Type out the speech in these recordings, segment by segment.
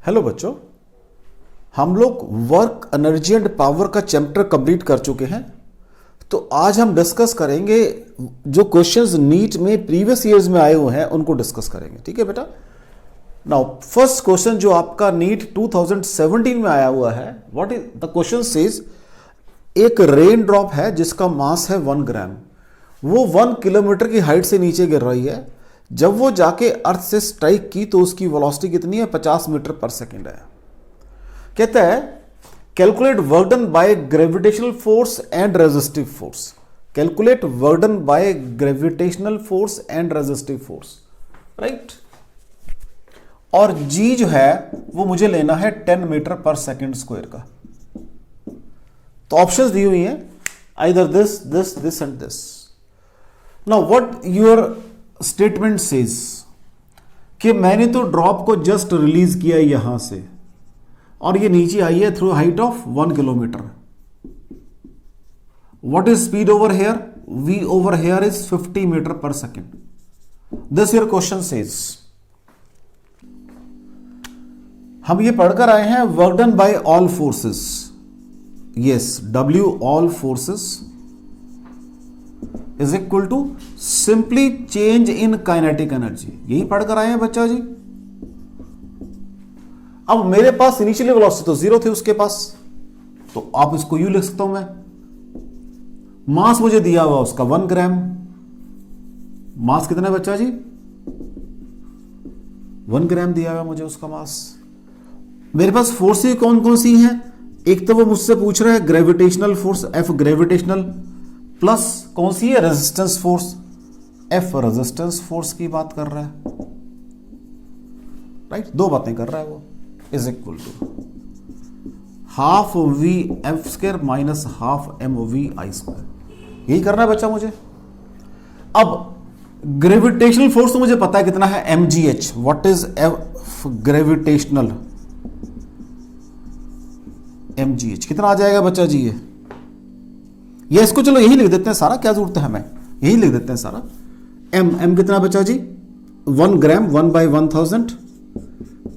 Hello बच्चों, हम लोग वर्क एनर्जी एंड पावर का चैप्टर कंप्लीट कर चुके हैं। तो आज हम डिस्कस करेंगे जो क्वेश्चंस नीट में प्रीवियस ईयर्स में आए हुए हैं उनको डिस्कस करेंगे। ठीक है बेटा। नाउ फर्स्ट क्वेश्चन जो आपका नीट 2017 में आया हुआ है, what is the question says एक रेन ड्रॉप है जिसका मास है 1 ग्राम, वो 1 किलोमीटर की हाइट से नीचे गिर रही है। जब वो जाके अर्थ से स्ट्राइक की तो उसकी वेलोसिटी कितनी है? 50 मीटर पर सेकेंड है। कहता है calculate work done by gravitational force and resistive force. Calculate work done by gravitational force and resistive force, right. और जी जो है वो मुझे लेना है 10 मीटर पर सेकेंड स्क्वायर का। तो ऑप्शंस दी हुई हैं, either this this this and this. Now what your statement says कि मैंने तो ड्रॉप को जस्ट रिलीज किया यहां से और ये नीचे आई है through height of 1 kilometre. What is speed over here? V over here is 50 metre per second. This your question says. हम ये पढ़कर आए हैं work done by all forces. Yes, W all forces is equal to simply change in kinetic energy. यही पढ़कर आए हैं बच्चा जी। अब मेरे पास इनिशियल वेलोसिटी तो 0 थी उसके पास, तो आप इसको यूं लिख सकता हूं मैं। मास मुझे दिया हुआ उसका 1 ग्राम। मास कितना है बच्चा जी? 1 ग्राम दिया हुआ मुझे उसका मास। मेरे पास फोर्सेस कौन कौन सी हैं? एक तो वो मुझसे पूछ रहा है gravitational force F gravitational, plus कौन सी है? Resistance force F resistance force की बात कर रहा है, राइट। दो बातें कर रहा है वो। Is equal to half V F square minus half M V I square. यही करना है बच्चा मुझे। अब ग्रेविटेशनल फोर्स तो मुझे पता है कितना है, mgh। What is F gravitational? mgh कितना आ जाएगा बच्चा जी? ये इसको चलो यही लिख देते हैं सारा, क्या जरूरत है हमें, यही लिख देते हैं सारा। m कितना बच्चा जी? 1 ग्राम 1 बाई 1000।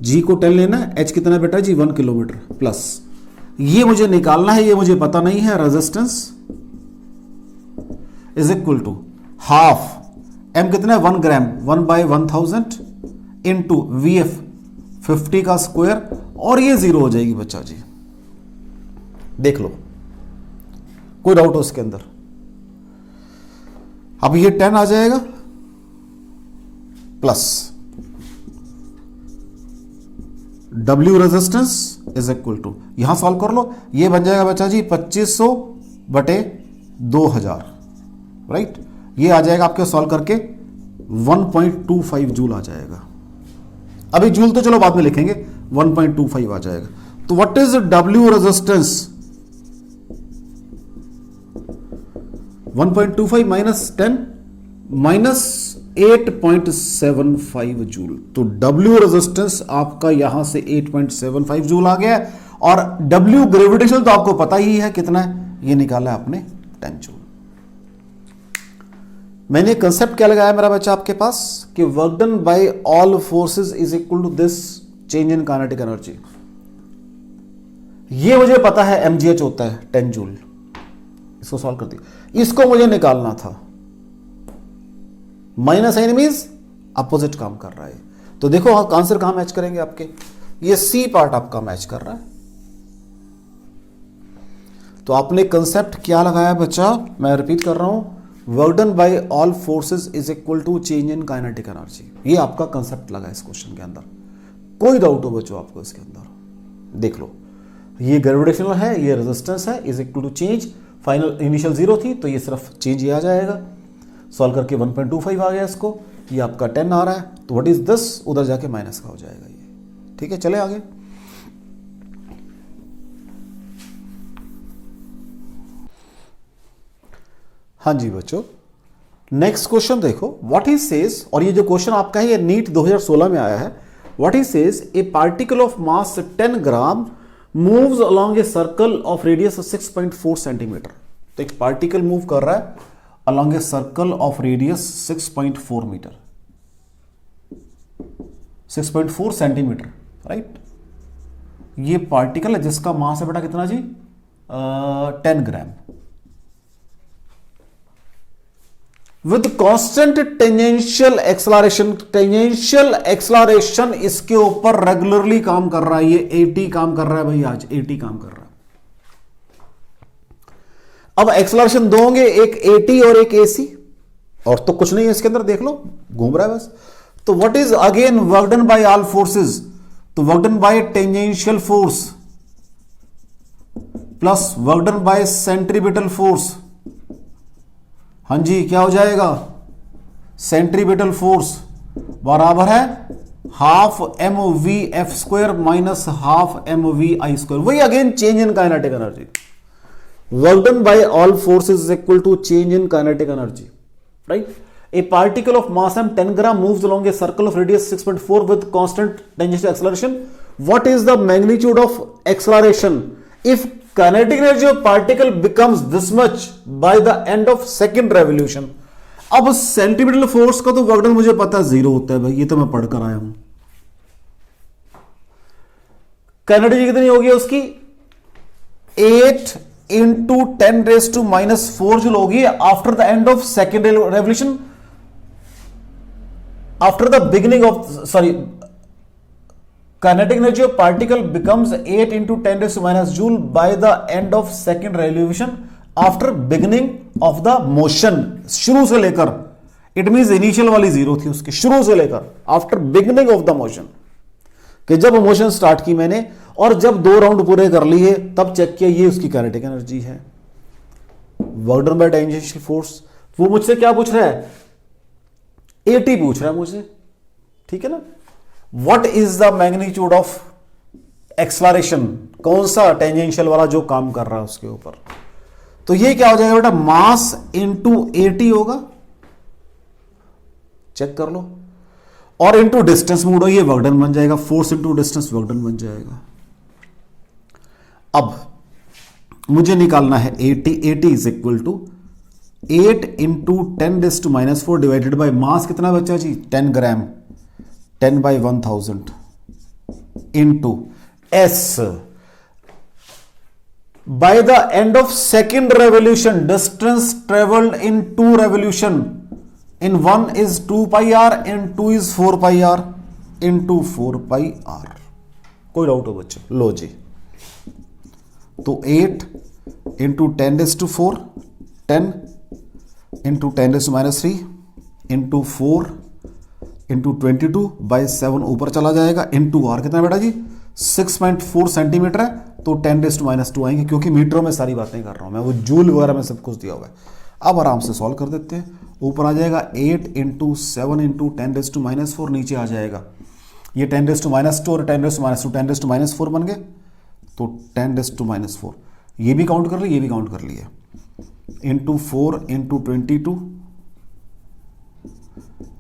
जी को 10 लेना है। h कितना बेटा जी? 1 किलोमीटर। प्लस ये मुझे निकालना है, ये मुझे पता नहीं है, resistance is equal to half m कितना है? 1 ग्राम 1 बाई 1000 इंटू VF 50 का स्क्वायर, और ये 0 हो जाएगी बच्चा जी। देख लो, कोई डाउट हो उसके अंदर? अब ये 10 आ जाएगा plus W resistance is equal to, यहां सॉल्व कर लो, ये बन जाएगा बच्चा जी 2500 बटे 2000, राइट। ये आ जाएगा आपके सॉल्व करके 1.25 जूल आ जाएगा। अभी जूल तो चलो बाद में लिखेंगे, 1.25 आ जाएगा। तो what is W resistance? 1.25 minus 10 minus 8.75 joule. तो W रेजिस्टेंस आपका यहां से 8.75 जूल आ गया। और W ग्रेविटेशनल तो आपको पता ही है कितना है, ये निकाला है आपने 10 जूल। मैंने कंसेप्ट क्या लगाया मेरा बच्चा आपके पास कि work done by all forces is equal to this change in kinetic energy. ये मुझे पता है mgh होता है 10 जूल। इसको सॉल्व कर दिया। इसको मुझे निकालना था, माइनस साइन मींस अपोजिट काम कर रहा है। तो देखो आंसर कहां मैच करेंगे आपके, ये सी पार्ट आपका मैच कर रहा है। तो आपने कंसेप्ट क्या लगाया बच्चा? मैं रिपीट कर रहा हूं, work done by all forces is equal to change in kinetic energy. ये आपका कंसेप्ट लगा इस क्वेश्चन के अंदर। कोई डाउट हो बच्चों आपको इसके अंदर? देख लो, ये ग्रेविटेशनल है, ये रेजिस्टेंस है, is equal to change. Final initial 0 थी तो ये सिर्फ चेंज ही आ जाएगा। सॉल्व करके 1.25 आ गया इसको, ये आपका 10 आ रहा है। तो व्हाट इज दिस? उधर जाके माइनस का हो जाएगा ये। ठीक है, चले आगे। हाँ जी बच्चों, नेक्स्ट क्वेश्चन देखो। व्हाट ही सेज, और ये जो क्वेश्चन आपका है ये नीट 2016 में आया है। What he says a particle of mass 10 gram moves along a circle of radius 6.4 centimetre. तो एक पार्टिकल मूव कर रहा है along a circle of radius 6.4 metre, 6.4 centimetre, right. ये पार्टिकल है जिसका मास है बेटा कितना जी, 10 gram, with constant tangential acceleration. Tangential acceleration इसके ऊपर रेगुलरली काम कर रहा है, ये 80 काम कर रहा है भाई, आज 80 काम कर रहा है। अब एक्सलरेशन दो होंगे, एक 80 और एक AC, और तो कुछ नहीं है इसके अंदर, देख लो घूम रहा है बस। तो what is again work done by all forces, तो work done by tangential force plus work done by centripetal force. हाँ जी, क्या हो जाएगा, सेंट्रीपिटल फोर्स बराबर है half mv(F²) minus half mv(I²). वही again change in kinetic energy, work done by all forces is equal to change in kinetic energy, right. A particle of mass m 10 gram moves along a circle of radius 6.4 with constant tangential acceleration. What is the magnitude of acceleration if kinetic energy of particle becomes this much by the end of second revolution? अब centripetal force का तो work done मुझे पता है 0 होता है भाई, ये तो मैं पढ़कर आया हूं। काइनेटिक एनर्जी कितनी होगी उसकी, 8 into 10⁻⁻⁴ जूल होगी after the end of second revolution, after the beginning of, sorry, kinetic energy of particle becomes 8 into 10⁻⁻⁴ joule by the end of second revolution after beginning of the motion। शुरू से लेकर, it means initial वाली 0 थी उसकी, शुरू से लेकर after beginning of the motion, कि जब मोशन स्टार्ट की मैंने और जब 2 राउंड पूरे कर लिए तब चेक किया, ये उसकी काइनेटिक एनर्जी है। Work done by tangential force, वो मुझसे क्या पूछ रहा है, 80 पूछ रहा है मुझसे, ठीक है ना। What is the magnitude of acceleration, कौन सा टेंजेंशियल वाला जो काम कर रहा है उसके ऊपर, तो ये क्या हो जाएगा बेटा, मास इंटू 80 होगा, चेक कर लो, और इंटू डिस्टेंस मूड हो, ये वर्क डन बन जाएगा, force into distance work done बन जाएगा। अब मुझे निकालना है 80 is equal to 8 into 10⁻⁻⁴ divided by mass कितना बचा जी, 10 gram, 10/1000 into S by the end of second revolution, distance travelled in 2 revolution, in 1 is 2 pi r and 2 is 4 pi r into 4 pi r। कोई doubt हो बच्चों, लो जी, तो 8 into 10⁻⁴, 10 into 10⁻³ into 4 into 22/7 ऊपर चला जाएगा, इंटू आर कितना बेटा जी, 6.4 सेंटीमीटर है, तो 10⁻² आएंगे, क्योंकि मीटरों में सारी बातें कर रहा हूं मैं, वो जूल वगैरह में सब कुछ दिया हुआ है। अब आराम से सॉल्व कर देते हैं, ऊपर आ जाएगा 8 इंटू 7 इंटू 10⁻⁻⁴, नीचे आ जाएगा ये 10⁻² और 10⁻², 10⁻⁴ बन गए, तो 10⁻⁴, ये भी काउंट कर लिए, ये भी काउंट कर लिए, इंटू 4 इंटू 22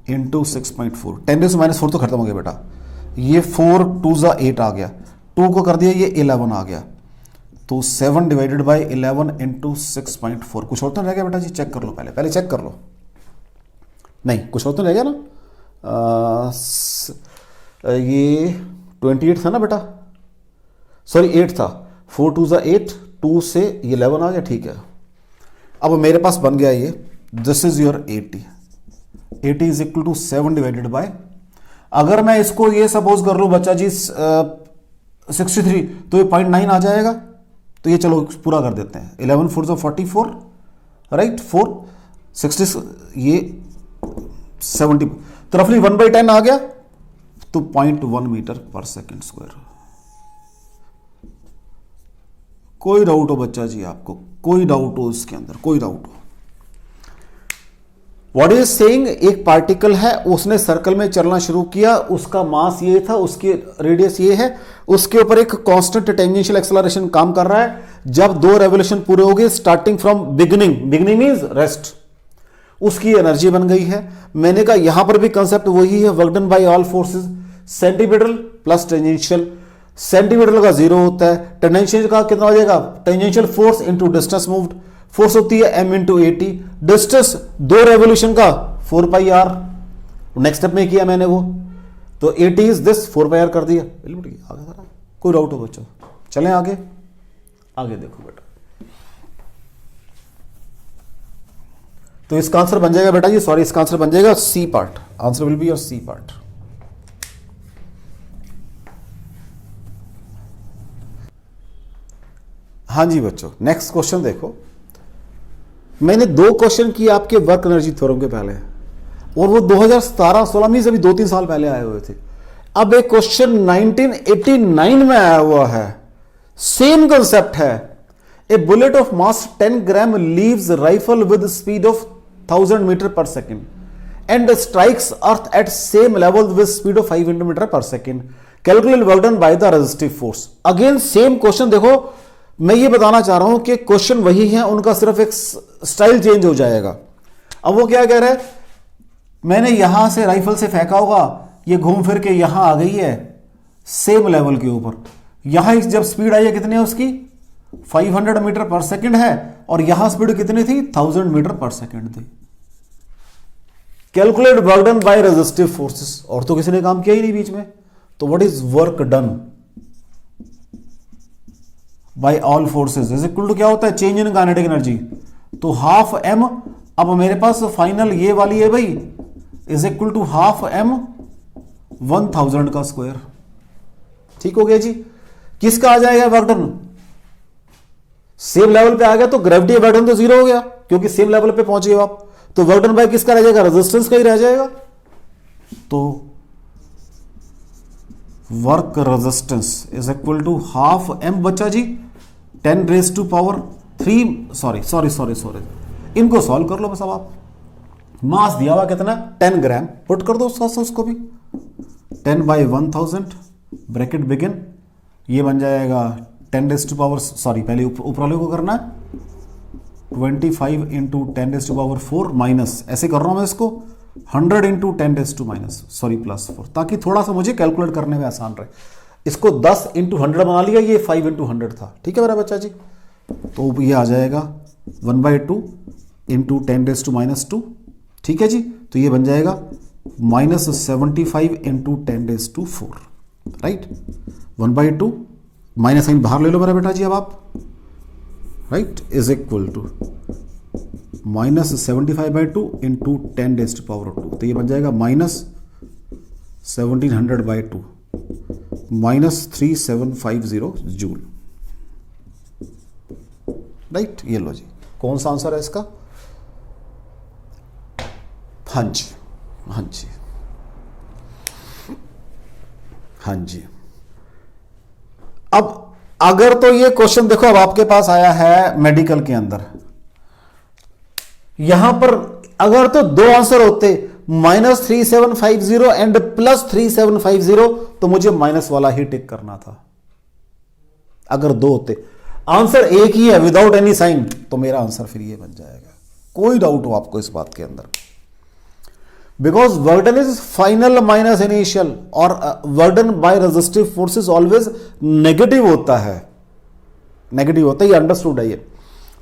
इंटू 6.4, 10⁻⁴ तो खत्म हो गया बेटा, ये 4 2 ज़ा 8 आ गया, 2 को कर दिया ये 11 आ गया, तो 7 डिवाइडेड बाय 11 इंटू 6.4। कुछ और तो रह गया बेटा जी, चेक कर लो, पहले चेक कर लो, नहीं कुछ और तो रह गया ना, ये 28 था ना बेटा, सॉरी 8 था, 4 2 ज़ा 8, 2 से 11 आ गया, ठीक है। अब मेरे पास बन गया ये, this is your 80 is equal to 7 divided by, अगर मैं इसको ये सपोज कर लूँ बच्चा जी 63, तो ये 0.9 आ जाएगा, तो ये चलो पूरा कर देते हैं, 11 4 ज़ा 44, राइट, 4 60, ये 70, तो रफली 1/10 आ गया, तो 0.1 मीटर पर सेकेंड स्क्वायर। कोई डाउट हो बच्चा जी आपको, कोई डाउट हो इसके अंदर, कोई डाउट हो, व्हाट इज सेइंग, एक पार्टिकल है, उसने सर्कल में चलना शुरू किया, उसका मास ये था, उसकी रेडियस ये है, उसके ऊपर एक कांस्टेंट टेंजेंशियल एक्सेलरेशन काम कर रहा है, जब 2 रेवोल्यूशन पूरे हो गए starting from beginning means rest, उसकी एनर्जी बन गई है। मैंने कहा यहां पर भी कंसेप्ट वही है, work done by all forces, centripetal plus tangential, centripetal का 0 होता है, टेंजेंशियल का कितना हो जाएगा, tangential force into distance moved, force होती है m इंटू 80, डिस्टेंस 2 रेवोल्यूशन का 4 pi r, नेक्स्ट स्टेप में किया मैंने वो, तो 80 इज दिस, 4 pi r कर दिया, कोई डाउट हो बच्चों। चलें आगे, आगे देखो बेटा। तो इसका आंसर बन जाएगा बेटा जी, सॉरी इसका आंसर बन जाएगा C part, answer will be your C part. हाँ जी बच्चों, नेक्स्ट क्वेश्चन देखो। मैंने 2 क्वेश्चन किए आपके वर्क एनर्जी थ्योरम के पहले, और वो 2017-16 में, अभी 2-3 साल पहले आए हुए थे। अब एक क्वेश्चन 1989 में आया हुआ है, सेम कंसेप्ट है। A bullet of mass 10 gram leaves rifle with speed of 1000 metre per second and strikes earth at same level with speed of 500 metre per second. Calculate work done by the resistive force. Again same question. देखो मैं ये बताना चाह रहा हूं कि question वही है, उनका सिर्फ एक स्टाइल चेंज हो जाएगा। अब वो क्या कह रहा है, मैंने यहां से राइफल से फेंका होगा, ये घूम फिर के यहां आ गई है सेम लेवल के ऊपर। यहां जब स्पीड आई है कितनी है उसकी, 500 मीटर पर सेकंड है, और यहां स्पीड कितनी थी, 1000 मीटर पर सेकंड थी। Calculate work done by resistive forces, और तो किसी ने काम किया ही नहीं बीच में। तो what is work done by all forces is equal to क्या होता है, चेंज इन काइनेटिक एनर्जी। तो हाफ एम, अब मेरे पास फाइनल ये वाली है भाई, is equal to half M 1000 का स्क्वायर। ठीक हो गया जी। किसका आ जाएगा वर्क डन, सेम लेवल पे आ गया तो ग्रेविटी वर्क डन तो 0 हो गया, क्योंकि सेम लेवल पे पहुंचे हो आप। तो वर्क डन बाय किसका रह जाएगा, रेजिस्टेंस का ही रह जाएगा। तो work resistance is equal to half M बच्चा जी 10 रेज टू पावर 3, सॉरी इनको सॉल्व कर लो बस। अब आप मास दिया हुआ कितना, 10 ग्राम, पुट कर दो उसको भी 10 बाई 1000 ब्रैकेट बिगिन, ये बन जाएगा 10 रेज टू पावर, सॉरी पहले ऊपर वाले को करना है 25 into 10 raise to power 4 minus, ऐसे कर रहा हूं मैं इसको 100 into 10 raise to minus, sorry plus 4, ताकि थोड़ा सा मुझे कैलकुलेट करने में आसान रहे। इसको 10 इंटू 100 बना लिया, ये 5 इंटू 100 था। ठीक है मेरा बच्चा जी। तो ये आ जाएगा 1/2 इंटू 10 रेज टू माइनस 2। ठीक है जी। तो ये बन जाएगा -75 into 10 raise to 4, right. 1/2 minus sign बाहर ले लो मेरा बेटा जी अब आप, right, is equal to -75/2 into 10 raise to power 2। तो ये बन जाएगा -1700/2 -3750 जूल, राइट। ये लो जी, कौन सा आंसर है इसका, हाँ जी हाँ जी हाँ जी। अब अगर तो ये क्वेश्चन देखो, अब आपके पास आया है मेडिकल के अंदर, यहां पर अगर तो 2 आंसर होते -3750 एंड +3750, तो मुझे माइनस वाला ही टिक करना था। अगर 2 होते, आंसर एक ही है विदाउट एनी साइन, तो मेरा आंसर फिर ये बन जाएगा। कोई डाउट हो आपको इस बात के अंदर, because work done is final minus initial, और work done by resistive forces always negative होता है, नेगेटिव होता है, ये अंडरस्टूड है ये।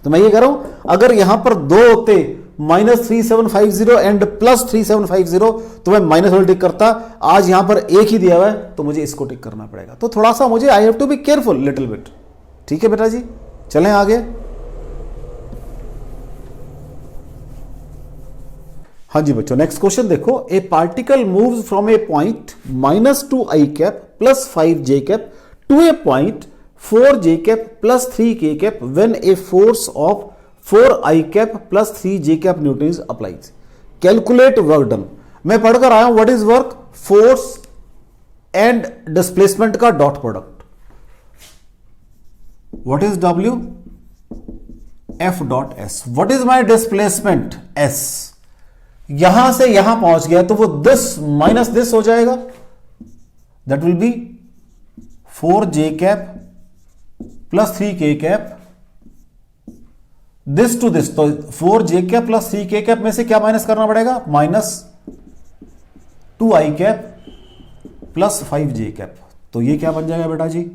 तो मैं ये कह रहा हूं, अगर यहां पर 2 होते -3750 एंड +3750, तो मैं माइनस वाला टिक करता। आज यहां पर एक ही दिया हुआ है, तो मुझे इसको टिक करना पड़ेगा। तो थोड़ा सा मुझे I have to be careful little bit. ठीक है बेटा जी, चलें आगे। हाँ जी बच्चों, नेक्स्ट क्वेश्चन देखो। A particle moves from a point -2i cap +5j cap to a point 4j cap +3k cap when a force of 4i cap +3j cap newton is applied. Calculate work done. मैं पढ़कर आया हूं what is work, force and displacement का dot product. What is W, F.S। What is my displacement, S। यहां से यहां पहुंच गया, तो वो दिस माइनस दिस हो जाएगा, that will be 4j cap +3k cap, this to this. तो 4j कैप +3k कैप में से क्या माइनस करना पड़ेगा, -2i कैप +5j कैप। तो ये क्या बन जाएगा बेटा जी,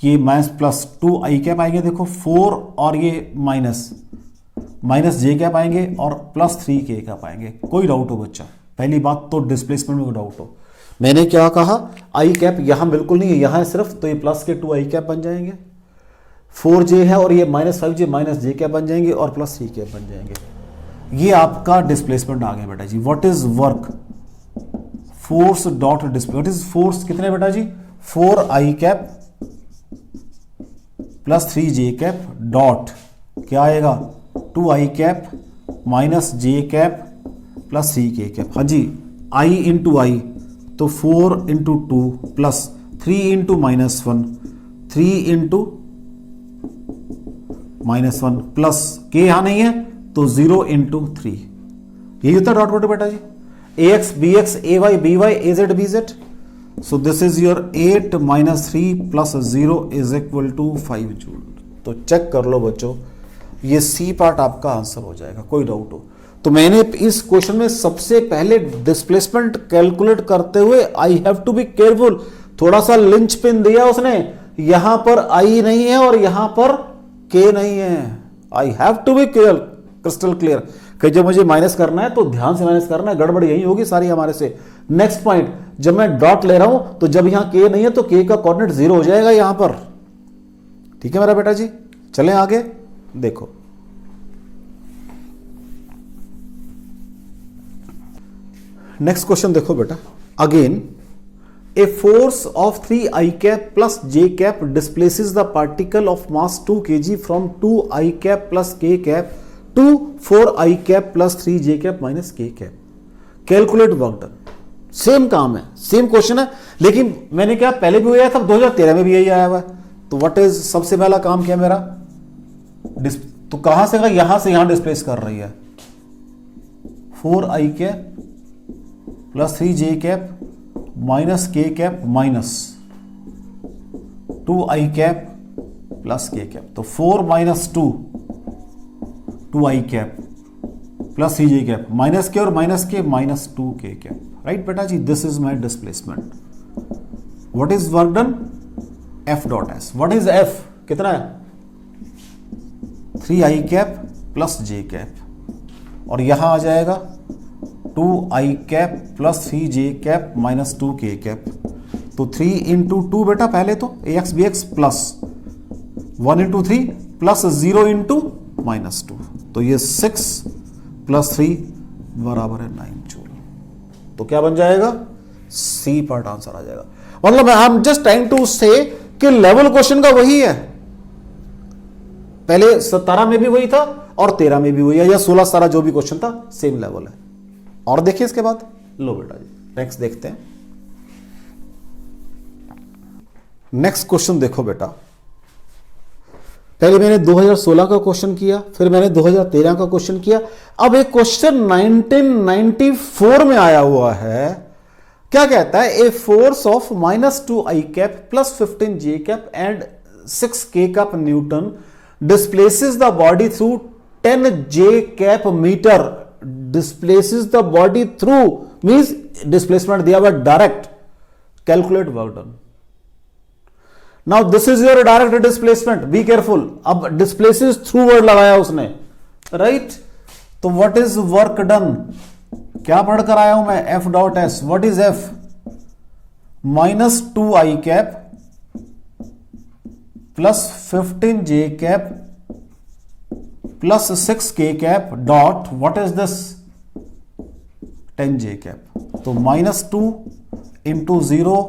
ये -+2i कैप आएंगे, देखो 4 और ये -j कैप आएंगे और +3k कैप आएंगे। कोई डाउट हो बच्चा, पहली बात तो डिस्प्लेसमेंट में डाउट हो, मैंने क्या कहा, i कैप यहां बिल्कुल नहीं है, यहां है सिर्फ, तो ये प्लस के 2i कैप बन जाएंगे। 4J है और ये -5J -J कैप बन जाएंगे और +3 कैप बन जाएंगे। ये आपका डिस्प्लेसमेंट आ गया बेटा जी। What is work, force dot displacement, what is force कितने बेटा जी 4I cap +3J cap dot क्या आएगा 2I cap -J cap +3K cap. हाँ जी, I इंटू आई तो 4 into 2 plus 3 into -1 3 into -1 plus K यहां नहीं है तो 0 इंटू 3, यही होता है डॉट प्रोडक्ट बेटा जी। AX BX AY BY AZ BZ, so this is your 8 -3 plus 0 is equal to 5 joule. तो चेक कर लो बच्चों, ये सी पार्ट आपका आंसर हो जाएगा, कोई डाउट हो तो। मैंने इस क्वेश्चन में सबसे पहले डिस्प्लेसमेंट कैलकुलेट करते हुए I have to be careful, थोड़ा सा लिंच पिन दिया उसने, यहां पर आई नहीं है और यहां पर के नहीं है। I have to be clear, crystal clear कि जब मुझे माइनस करना है तो ध्यान से माइनस करना है, गड़बड़ यही होगी सारी हमारे से। नेक्स्ट पॉइंट, जब मैं डॉट ले रहा हूं तो जब यहां के नहीं है तो के का कोऑर्डिनेट 0 हो जाएगा यहां पर। ठीक है मेरा बेटा जी, चलें आगे। देखो नेक्स्ट क्वेश्चन देखो बेटा, again a force of 3I cap plus J cap displaces the particle of mass 2 kg from 2I cap plus K cap to 4I cap plus 3J cap minus K cap. Calculate work done. Same काम है, same question है, लेकिन मैंने क्या पहले भी आया था 2013 में भी यही आया हुआ है। तो व्हाट इज सबसे पहला काम क्या मेरा, तो कहां से यहां से यहां डिस्प्लेस कर रही है 4I cap plus 3J cap minus K cap minus 2I cap plus K cap. तो 4 minus 2 2I cap plus 3J cap minus K और minus K minus 2K cap. Right बेटा जी, this is my displacement. What is work done, F dot S. What is F, कितना है 3I cap plus J cap और यहां आ जाएगा 2I cap plus 3J cap minus 2K cap. तो 3 into 2 बेटा पहले तो AX BX plus 1 into 3 plus 0 into -2, तो ये 6 प्लस 3 बराबर है 9 जूल। तो क्या बन जाएगा, सी पार्ट आंसर आ जाएगा। मतलब I am just trying to say कि लेवल क्वेश्चन का वही है, पहले 17 में भी वही था और 13 में भी वही है, या 16-17 जो भी क्वेश्चन था सेम लेवल है। और देखिए इसके बाद, लो बेटा जी नेक्स्ट देखते हैं। नेक्स्ट क्वेश्चन देखो बेटा, पहले मैंने 2016 का क्वेश्चन किया, फिर मैंने 2013 का क्वेश्चन किया, अब एक क्वेश्चन 1994 में आया हुआ है। क्या कहता है, a force of -2I cap plus 15J cap and 6K cap newton displaces the body through 10J cap metre. Displaces the body through means displacement दिया हुआ direct. Calculate work done. Now this is your direct displacement, be careful. अब displaces through word लगाया उसने, right. तो what is work done, क्या पढ़कर आया हूं मैं, F dot S. What is F, -2I cap plus 15J cap plus 6K cap dot what is this 10J cap. तो -2 into 0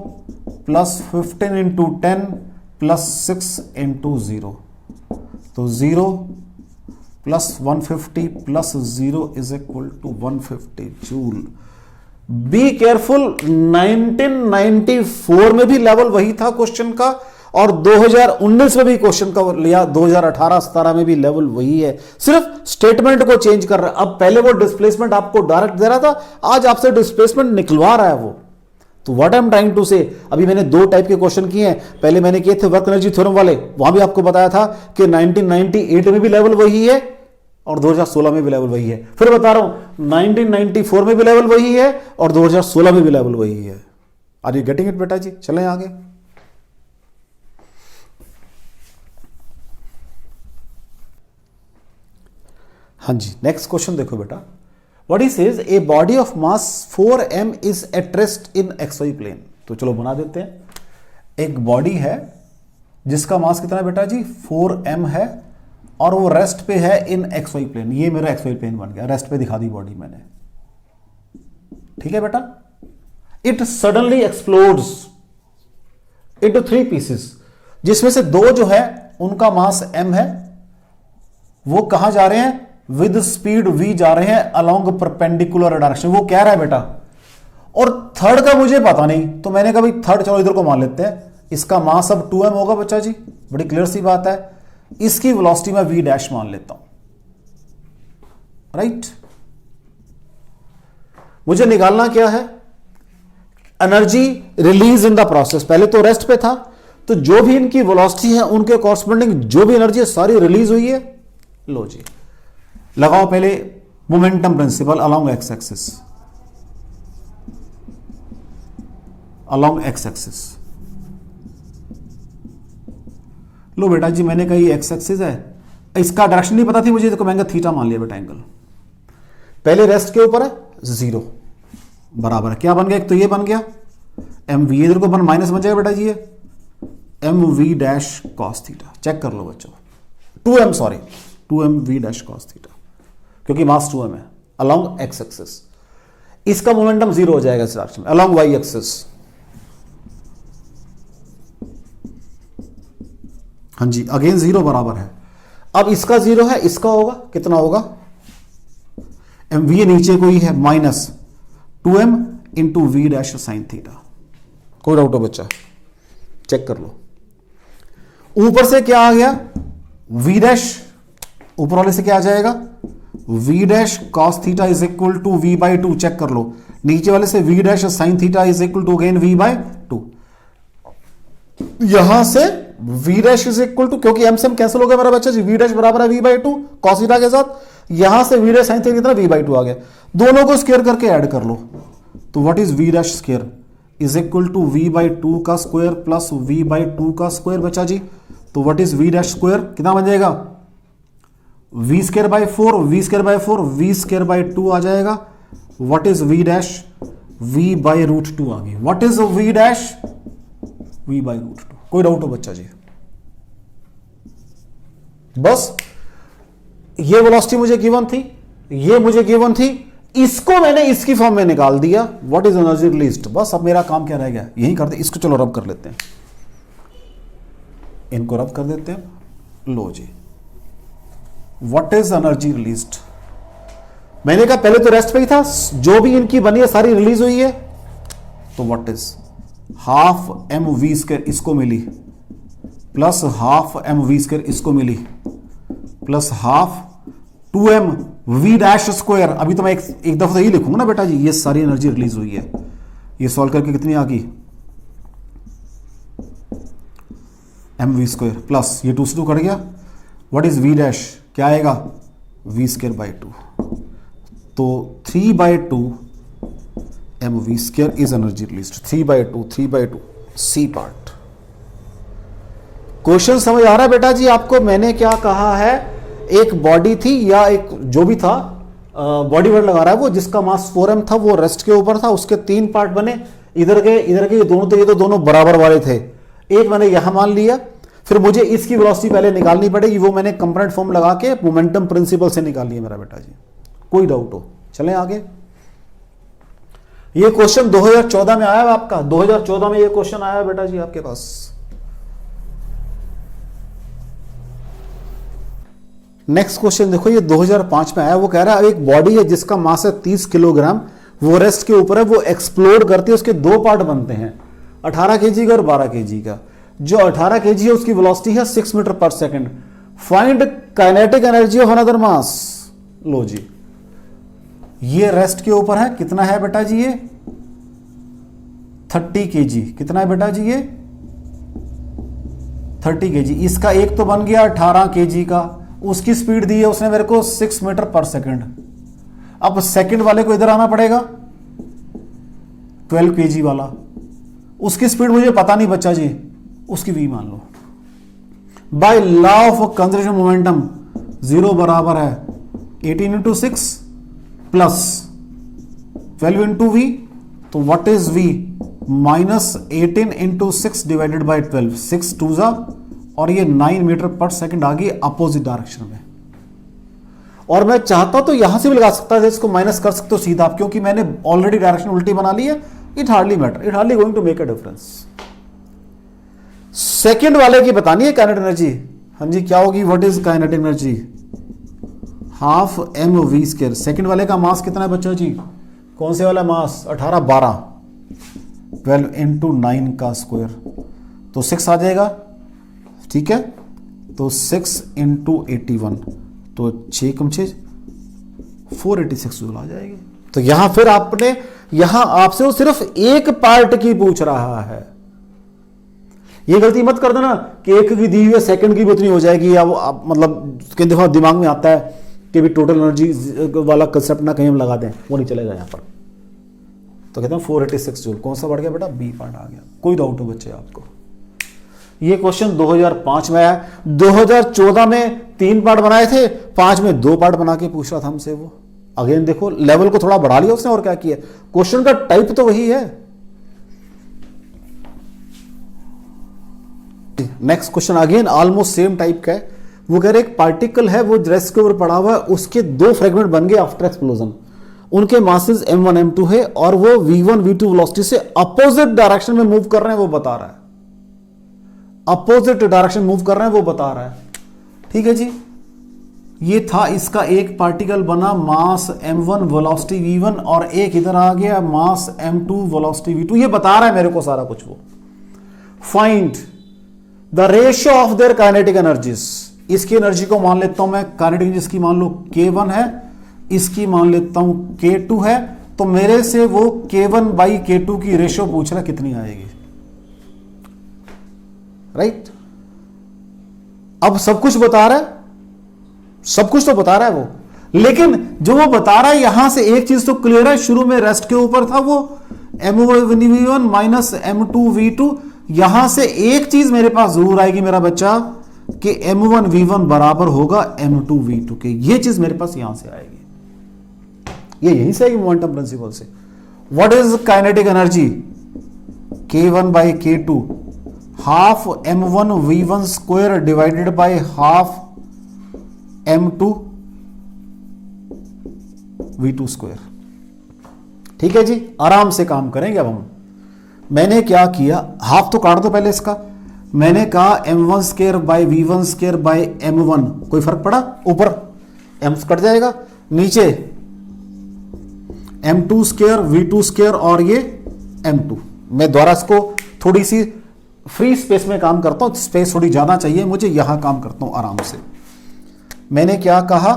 plus 15 into 10 plus 6 into 0, तो 0 plus 150 plus 0 is equal to 150 joule. Be careful, 1994 में भी level वही था question का और 2019 में भी क्वेश्चन का लिया, 2018-17 में भी लेवल वही है, सिर्फ स्टेटमेंट को चेंज कर रहा है। अब पहले वो डिस्प्लेसमेंट आपको डायरेक्ट दे रहा था, आज आपसे डिस्प्लेसमेंट निकलवा रहा है वो। तो what I am trying to say, अभी मैंने 2 टाइप के क्वेश्चन किए हैं, पहले मैंने किए थे वर्क एनर्जी थ्योरम वाले, वहां भी आपको बताया था कि 1998 में भी लेवल वही है और 2016 में भी लेवल वही है। फिर बता रहा हूं 1994 में भी लेवल वही है और 2016 में भी लेवल वही है। आर यू गेटिंग इट बेटा जी, चलें आगे। हाँ जी, नेक्स्ट क्वेश्चन देखो बेटा। What he says, a body of mass 4m is at rest in XY plane. तो चलो बना देते हैं। एक बॉडी है जिसका मास कितना है बेटा जी 4m है, और वो रेस्ट पे है इन XY प्लेन। ये मेरा XY प्लेन बन गया, रेस्ट पे दिखा दी बॉडी मैंने। ठीक है बेटा। It suddenly explodes into 3 pieces, जिसमें से 2 जो है उनका मास m है, वो कहां जा रहे हैं, विद स्पीड v जा रहे हैं अलोंग परपेंडिकुलर डायरेक्शन। वो कह रहा है बेटा, और थर्ड का मुझे पता नहीं, तो मैंने कहा भाई थर्ड चलो इधर को मान लेते हैं, इसका मास अब 2m होगा बच्चा जी, बड़ी क्लियर सी बात है। इसकी वेलोसिटी मैं v डैश मान लेता हूं, राइट। मुझे निकालना क्या है, energy release in the process. पहले तो रेस्ट पे था, तो जो भी इनकी वेलोसिटी है उनके कॉरस्पॉन्डिंग जो भी एनर्जी है सारी रिलीज हुई है। लो जी, लगाओ पहले momentum principle along X axis, along X axis. लो बेटा जी, मैंने कहा ये एक्स एक्सिस है, इसका डायरेक्शन नहीं पता थी मुझे, तो मैंने थीटा मान लिया बेटा एंगल। पहले रेस्ट के ऊपर है 0 बराबर है, क्या बन गया, एक तो ये बन गया एम वी, इधर को बन माइनस बन जाएगा बेटा जी, ये m v dash cos theta. Check कर लो बच्चों, 2m V dash cos theta, क्योंकि मास 2m है अलोंग एक्स एक्सिस। इसका मोमेंटम 0 हो जाएगा इस डायरेक्शन में अलोंग वाई एक्सिस। हाँ जी, अगेन 0 बराबर है। अब इसका 0 है, इसका होगा कितना होगा, एम वी नीचे कोई है minus 2m into v dash sine theta. कोई डाउट हो बच्चा, चेक कर लो। ऊपर से क्या आ गया, वी डैश, ऊपर वाले से क्या आ जाएगा, v dash cos theta is equal to v by 2। Check कर लो, नीचे वाले से v dash sine theta is equal to again v by 2। यहां से v dash is equal to, क्योंकि एम से एम कैंसिल हो गया मेरा बच्चा जी, वी डैश बराबर है वी बाई 2 कॉस थीटा के साथ। यहां से वी डैश साइन थीटा कितना, वी बाई 2 आ गया। दोनों को स्क्वायर करके ऐड कर लो, तो what is v dash square is equal to v by 2 का स्क्वायर प्लस वी बाई 2 का स्क्वायर बच्चा जी। तो what is v dash square कितना बन जाएगा, v square by 4, v square by 4, v square by 2 आ जाएगा। What is v dash, v by root 2 आ गई। What is v dash, v by root 2। कोई डाउट हो बच्चा जी, बस ये वेलोसिटी मुझे गिवन थी, ये मुझे गिवन थी, इसको मैंने इसकी फॉर्म में निकाल दिया। व्हाट इज एनर्जी रिलीज्ड, बस अब मेरा काम क्या रह गया, यही कर दे। इसको चलो रब कर लेते हैं, इनको रब कर देते हैं। लो जी, व्हाट इज एनर्जी रिलीज्ड, मैंने कहा पहले तो रेस्ट पे ही था, जो भी इनकी बनी है सारी रिलीज हुई है। तो what is half M we square इसको मिली, plus half M we square इसको मिली, plus half 2m V dash square. अभी तो मैं एक दफा तो यही लिखूंगा ना बेटा जी, ये सारी एनर्जी रिलीज हुई है। ये सॉल्व करके कितनी आ गई, एम वी स्क्वायर प्लस ये 2 से 2 कट गया। व्हाट इज वी डैश, क्या आएगा, वी स्क्वायर बाई 2। तो 3 by 2 m we square is energy released. 3 by 2 C part. Question समझ आ रहा है बेटा जी आपको, मैंने क्या कहा है, एक बॉडी थी या एक जो भी था, बॉडी वर्ड लगा रहा है वो, जिसका मास 4m था, वो रेस्ट के ऊपर था, उसके 3 पार्ट बने, इधर के ये दोनों, तो ये तो दोनों बराबर वाले थे। एक मैंने यहां मान लिया, फिर मुझे इसकी वेलोसिटी पहले निकालनी पड़ेगी, वो मैंने कंपोनेंट फॉर्म लगा के मोमेंटम प्रिंसिपल से निकाल लिया मेरा बेटा जी। कोई डाउट हो, चलें आगे। ये क्वेश्चन 2014 में आया आपका, 2014 में ये क्वेश्चन आया बेटा जी आपके पास। नेक्स्ट क्वेश्चन देखो, ये 2005 में आया। वो कह रहा है एक बॉडी है जिसका मास है 30 किलोग्राम, वो रेस्ट के ऊपर है, वो एक्सप्लोड करती है, उसके 2 पार्ट बनते हैं, 18 केजी का और 12 केजी का। जो 18 केजी है उसकी वेलोसिटी है 6 metre per second. Find kinetic energy of another mass. लो जी, ये रेस्ट के ऊपर है, कितना है बेटा जी, ये 30 केजी। कितना है बेटा जी, ये 30 केजी। इसका एक तो बन गया 18 केजी का, उसकी स्पीड दी है उसने मेरे को 6 मीटर पर सेकंड। अब सेकंड वाले को इधर आना पड़ेगा, 12 केजी वाला, उसकी स्पीड मुझे पता नहीं बच्चा जी, उसकी v मान लो। By law of conservation momentum 0 बराबर है 18 इंटू 6 प्लस 12 इंटू वी। तो what is v, minus 18 into 6 divided by 12। 6 2 जा और ये 9 मीटर पर सेकंड आ गई अपोजिट डायरेक्शन में। और मैं चाहता तो यहां से भी लगा सकता था, इसको माइनस कर सकते हो सीधा आप, क्योंकि मैंने ऑलरेडी डायरेक्शन उल्टी बना ली है। It hardly matter, it hardly going to make a difference. Second वाले की बतानी है काइनेटिक एनर्जी। हाँ जी, क्या होगी? What is kinetic energy? Half M we square. Second वाले का मास कितना है बच्चों जी? कौन से वाला मास? 18 12 12 इंटू 9 का स्क्वायर, तो 6 आ जाएगा। ठीक है, तो 6 इंटू 81, तो 6 कम 6 486 जूल आ जाएगी। तो यहां फिर आपने, यहां आपसे वो सिर्फ एक पार्ट की पूछ रहा है। ये गलती मत कर देना कि एक की दी हुई सेकंड की भी उतनी हो जाएगी, या वो मतलब कई दफा दिमाग में आता है कि भी टोटल एनर्जी वाला कंसेप्ट ना कहीं हम लगा दें, वो नहीं चलेगा यहां पर। तो कहते हैं 486 जूल। कौन सा बढ़ गया बेटा? बी पार्ट आ गया। कोई डाउट हो बच्चे आपको? ये क्वेश्चन 2005 में आया। 2014 में 3 पार्ट बनाए थे, 5 में 2 पार्ट बना के पूछ रहा था हमसे वो। अगेन देखो, लेवल को थोड़ा बढ़ा लिया उसने और क्या किया। क्वेश्चन का टाइप तो वही है। Next question again almost same type का है। वो कह रहे एक पार्टिकल है, वो रेस्ट के ऊपर पड़ा हुआ है, उसके 2 फ्रेगमेंट बन गए आफ्टर एक्सप्लोजन। उनके मासेस m1 m2 है और वो v1 v2 वेलोसिटी से अपोजिट डायरेक्शन में मूव कर रहे हैं, वो बता रहा है। अपोजिट डायरेक्शन मूव कर रहे हैं, वो बता रहा है। ठीक है जी, ये था इसका एक पार्टिकल बना, मास m1 वेलोसिटी v1, और एक इधर आ गया मास m2 वेलोसिटी v2। ये बता रहा है मेरे को सारा कुछ वो। Find the ratio of there kinetic energies. इसकी एनर्जी को मान लेता हूं मैं, काइनेटिक एनर्जी इसकी मान लो k1 है, इसकी मान लेता हूं k2 है। तो मेरे से वो k1 बाई k2 की रेशियो पूछ रहा है, कितनी आएगी? राइट? अब सब कुछ बता रहा है, सब कुछ तो बता रहा है वो, लेकिन जो वो बता रहा है यहां से एक चीज तो क्लियर है, शुरू में रेस्ट के ऊपर था वो m1 माइनस m2 v2। यहां से एक चीज मेरे पास जरूर आएगी मेरा बच्चा, कि m1 v1 बराबर होगा m2 v2 के। ये चीज मेरे पास यहां से आएगी, ये यहीं से आएगी मोमेंटम प्रिंसिपल से। What is kinetic energy? k1 by k2 half m1 v1 square divided by half m2 v2 square. ठीक है जी, आराम से काम करेंगे अब हम। मैंने क्या किया, हाफ तो काट दो पहले इसका। मैंने कहा m1 square by v1 square by m1, कोई फर्क पड़ा? ऊपर m कट जाएगा, नीचे m2 स्क्वायर v2 स्क्वायर और ये m2। मैं द्वारा इसको थोड़ी सी फ्री स्पेस में काम करता हूं, स्पेस थोड़ी ज्यादा चाहिए मुझे, यहां काम करता हूं आराम से। मैंने क्या कहा,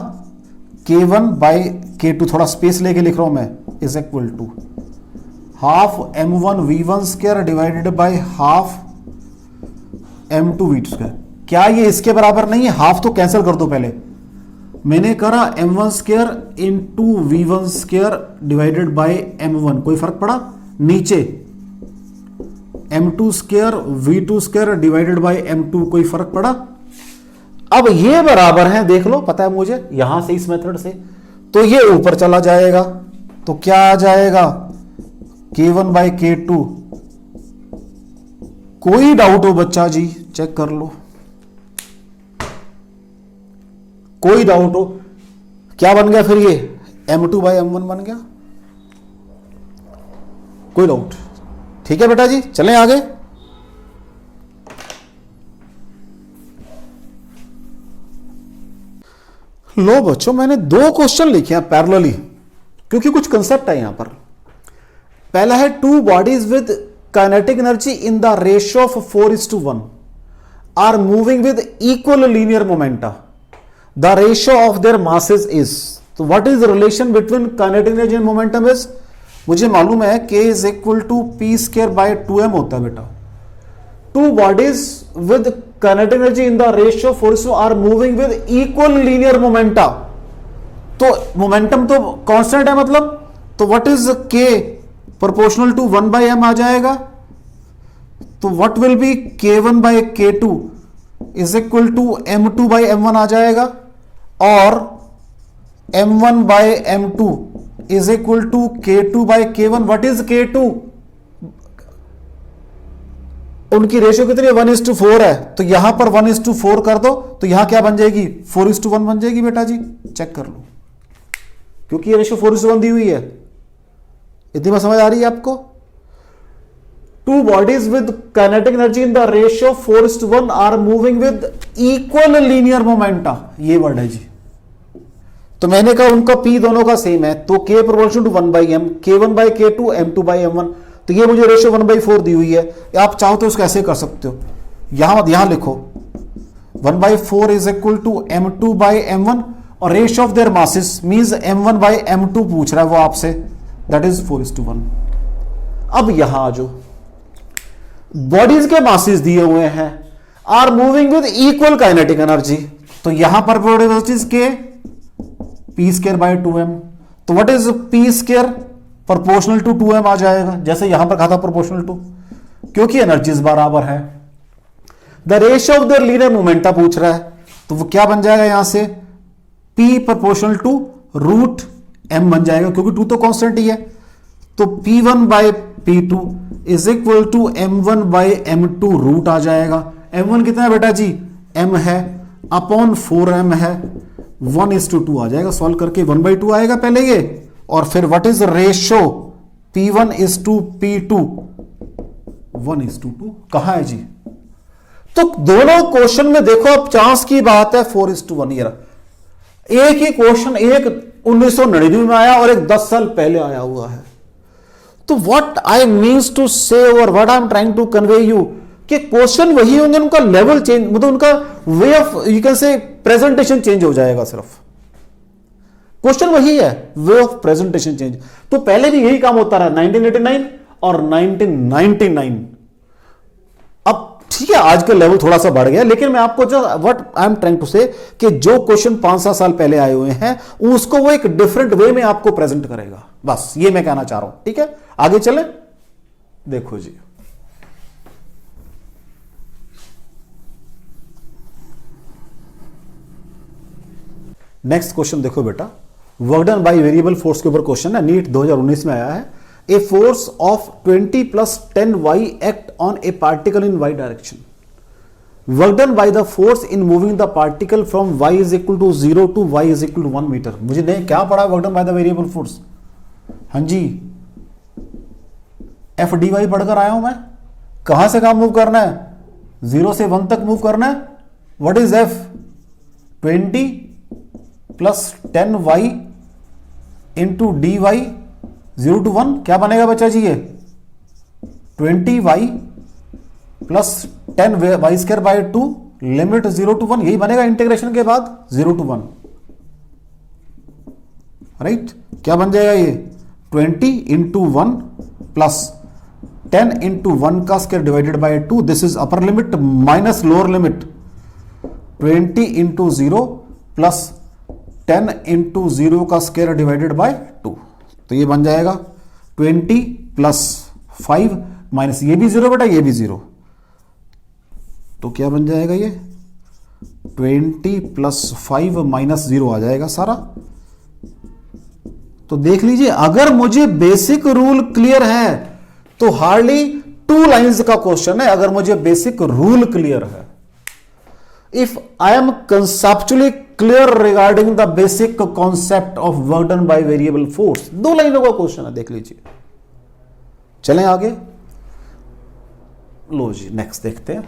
k1 बाई k2, थोड़ा स्पेस लेके लिख रहा हूं मैं, is equal to half m1 v1 square divided by half m2 v2 square. क्या ये इसके बराबर नहीं है? हाफ तो कैंसिल कर दो पहले। मैंने करा m1 square into v1 square divided bye m1, कोई फर्क पड़ा? नीचे m2 square v2 square divided bye m2, कोई फर्क पड़ा? अब ये बराबर है, देख लो, पता है मुझे यहां से इस मेथड से, तो ये ऊपर चला जाएगा। तो क्या आ जाएगा? k1 by k2। कोई डाउट हो बच्चा जी चेक कर लो, कोई डाउट हो? क्या बन गया फिर ये? m2 बाई m1 बन गया। कोई डाउट? ठीक है बेटा जी, चलें आगे। लो बच्चों, मैंने 2 क्वेश्चन लिखे हैं पैरेलली, क्योंकि कुछ कंसेप्ट है यहां पर। पहला है 2 bodies with kinetic energy in the ratio of 4:1 are moving with equal linear momenta, the ratio of their masses is. तो what is the relation between kinetic energy and momentum is? मुझे मालूम है k is equal to P square by 2m होता है बेटा। 2 bodies with kinetic energy in the ratio 4:1 are moving with equal linear momenta. तो momentum तो constant है मतलब, तो what is k proportional to 1/m आ जाएगा। तो what will be k1 by k2 is equal to m2 by m1 आ जाएगा, और m1 by m2 is equal to k2 by k1। What is k2? उनकी रेशियो कितनी है 1:4 है, तो यहां पर 1:4 कर दो तो यहां क्या बन जाएगी 4:1 बन जाएगी बेटा जी, चेक कर लो, क्योंकि ये रेशियो 4:1 दी हुई है। इतनी बात समझ आ रही है आपको? Two bodies with kinetic energy in the ratio 4:1 are moving with equal linear momenta, ये वर्ड है जी। तो मैंने कहा उनका P दोनों का सेम है, तो K proportional to 1/m, K1/K2, M2/M1, तो ये मुझे रेशियो 1/4 दी हुई है। आप चाहो तो उसको ऐसे कर सकते हो, यहां लिखो 1/4 इज इक्वल टू M2/M1 और ratio of their masses means M1/M2 पूछ रहा है वो आपसे, दैट इज 4:1। अब यहां आ जाओ, बॉडीज के मासेस दिए हुए हैं, are moving with equal kinetic energy, तो यहां पर प्रोबेबिलिटीज के p²/2m, तो what is p² proportional to 2m आ जाएगा, जैसे यहां पर कहा था प्रोपोर्शनल टू, क्योंकि एनर्जीज बराबर है। The ratio of the linear momenta पूछ रहा है, तो वो क्या बन जाएगा यहां से p प्रोपोर्शनल टू √m बन जाएगा, क्योंकि 2 तो कांस्टेंट ही है, तो p1/p2 is equal to m1/m2 root आ जाएगा। m1 कितना है बेटा जी, m है अपॉन 4m है, 1:2 आ जाएगा, सॉल्व करके 1/2 आएगा पहले ये, और फिर व्हाट इज रेशियो p1:p2 1:2 कहां है जी। तो दोनों क्वेश्चन में देखो अब चांस की बात है 4:1, ये एक ही क्वेश्चन, एक 1999 में आया और एक 10 साल पहले आया हुआ है। तो what I means to say और what I am trying to convey you कि क्वेश्चन वही होंगे, उनका लेवल चेंज, मतलब उनका way of you can say presentation change हो जाएगा, सिर्फ क्वेश्चन वही है, वे ऑफ प्रेजेंटेशन चेंज। तो पहले भी यही काम होता रहा 1989 और 1999। अब ठीक है आज का लेवल थोड़ा सा बढ़ गया, लेकिन मैं आपको जो what I am trying to say कि जो क्वेश्चन 5-7 साल पहले आए हुए हैं उसको वो एक डिफरेंट वे में आपको प्रेजेंट करेगा, बस ये मैं कहना चाह रहा हूं। ठीक है आगे चले, देखो जी नेक्स्ट क्वेश्चन देखो बेटा, work done by variable force के ऊपर क्वेश्चन है, नीट 2019 में आया है। A force of 20 + 10y act on a particle in y direction, work done by the force in moving the particle from y = 0 to y = 1 metre. मुझे नहीं क्या पढ़ा work done by the variable force, हाँ जी FDy पढ़कर आया हूं मैं। कहां से कहां मूव करना है, 0 से 1 तक मूव करना है। What is F, 20 + 10y into dy 0 to 1 क्या बनेगा बच्चा जी, ये 20y + 10y² लिमिट 0 to 1, यही बनेगा इंटीग्रेशन के बाद 0 to 1, राइट। क्या बन जाएगा ये 20 × 1 + 10 × 1 का square divided bye 2, this is upper limit minus lower limit, 20 × 0 + 10 × 0 का स्क्वायर डिवाइडेड बाय 2, तो ये बन जाएगा 20 + 5 माइनस ये भी 0 बेटा ये भी 0, तो क्या बन जाएगा ये 20 + 5 - 0 आ जाएगा सारा। तो देख लीजिए अगर मुझे बेसिक रूल क्लियर है तो हार्डली 2 लाइंस का क्वेश्चन है, अगर मुझे बेसिक रूल क्लियर है। If I am conceptually clear regarding the basic concept of work done by variable force, 2 लाइनों का क्वेश्चन है, देख लीजिए। चलें आगे, लो जी नेक्स्ट देखते हैं।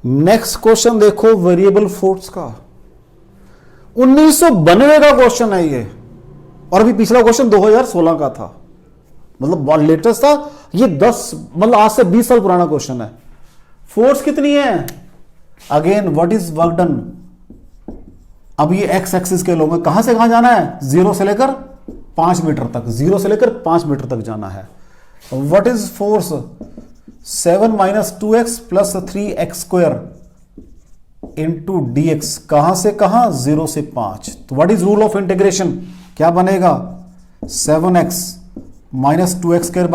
नेक्स्ट क्वेश्चन देखो वेरिएबल फोर्स का, 1992 का क्वेश्चन है ये, और अभी पिछला क्वेश्चन 2016 का था, मतलब बहुत लेटेस्ट था ये, 10 मतलब आज से 20 साल पुराना क्वेश्चन है। फोर्स कितनी है, again what is work done. अब ये एक्स एक्सिस के लोग कहां से कहां जाना है, 0 से लेकर 5 मीटर तक, 0 से लेकर 5 मीटर तक जाना है। What is force, 7 - 2x + 3x² into dx, कहां से कहां 0 से 5, तो what is rule of integration, क्या बनेगा 7x - 2x²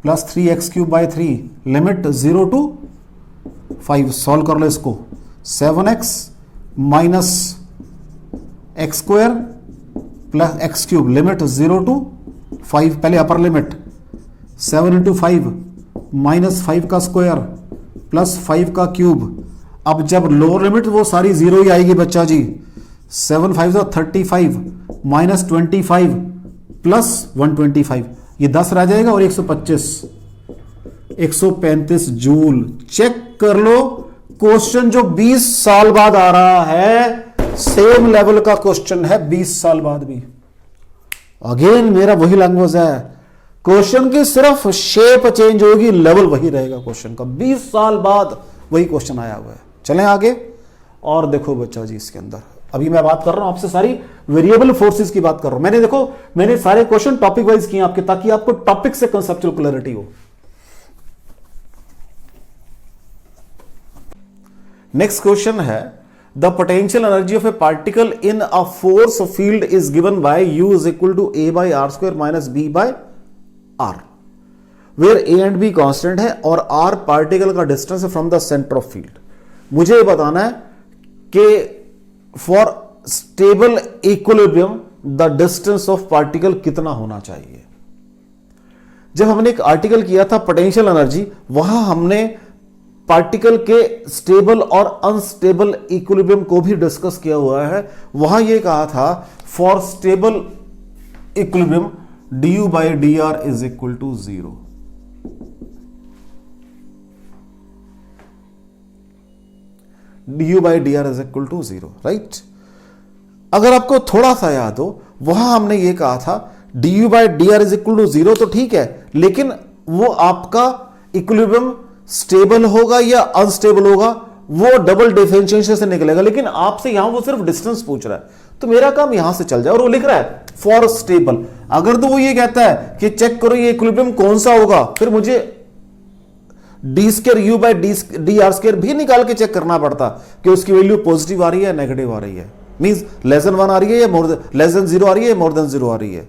+ 3x³ limit 0 to 5, solve कर लो इसको, 7x - x² + x³ limit 0 to 5, पहले अपर लिमिट 7 इंटू 5 -5 का स्क्वायर प्लस 5 का क्यूब। अब जब लोअर लिमिट वो सारी जीरो ही आएगी बच्चा जी। 7 5 35 -25 प्लस 125, ये 10 रह जाएगा और 135 जूल। चेक कर लो, क्वेश्चन जो 20 साल बाद आ रहा है, सेम लेवल का क्वेश्चन है 20 साल बाद भी। अगेन मेरा वही लैंग्वेज है, क्वेश्चन की सिर्फ शेप चेंज होगी, लेवल वही रहेगा क्वेश्चन का। 20 साल बाद वही क्वेश्चन आया हुआ है। चलें आगे और देखो बच्चा जी, इसके अंदर अभी मैं बात कर रहा हूं आपसे सारी वेरिएबल फोर्सेस की बात कर रहा हूं। मैंने सारे क्वेश्चन टॉपिक वाइज किए आपके, ताकि आपको टॉपिक से कंसेप्चुअल क्लैरिटी हो। नेक्स्ट क्वेश्चन है, the potential energy of a particle in a force field is given by U is equal to A by r square minus B by r, where A and B constant है और R particle का distance है from the centre of field. मुझे बताना है कि for stable equilibrium the distance of particle कितना होना चाहिए। जब हमने एक आर्टिकल किया था पोटेंशियल एनर्जी, वहां हमने पार्टिकल के स्टेबल और अनस्टेबल इक्विलिब्रियम को भी डिस्कस किया हुआ है। वहां यह कहा था for stable equilibrium du by dr is equal to 0। du by dr is equal to 0, right. अगर आपको थोड़ा सा याद हो, वहां हमने ये कहा था du by dr is equal to 0 तो ठीक है, लेकिन वो आपका इक्विलिब्रियम स्टेबल होगा या अनस्टेबल होगा, वो डबल डिफरेंशिएशन से निकलेगा। लेकिन आपसे यहां वो सिर्फ डिस्टेंस पूछ रहा है, तो मेरा काम यहां से चल जाए। और वो लिख रहा है फॉर स्टेबल। अगर तो वो ये कहता है कि चेक करो ये इक्विलिब्रियम कौन सा होगा, फिर मुझे D square you by d are square भी निकाल के चेक करना पड़ता कि उसकी वैल्यू पॉजिटिव आ रही है नेगेटिव आ रही है, मींस लेस देन 1 आ रही है या मोर देन लेस देन 0 आ रही है, मोर देन 0 आ रही है,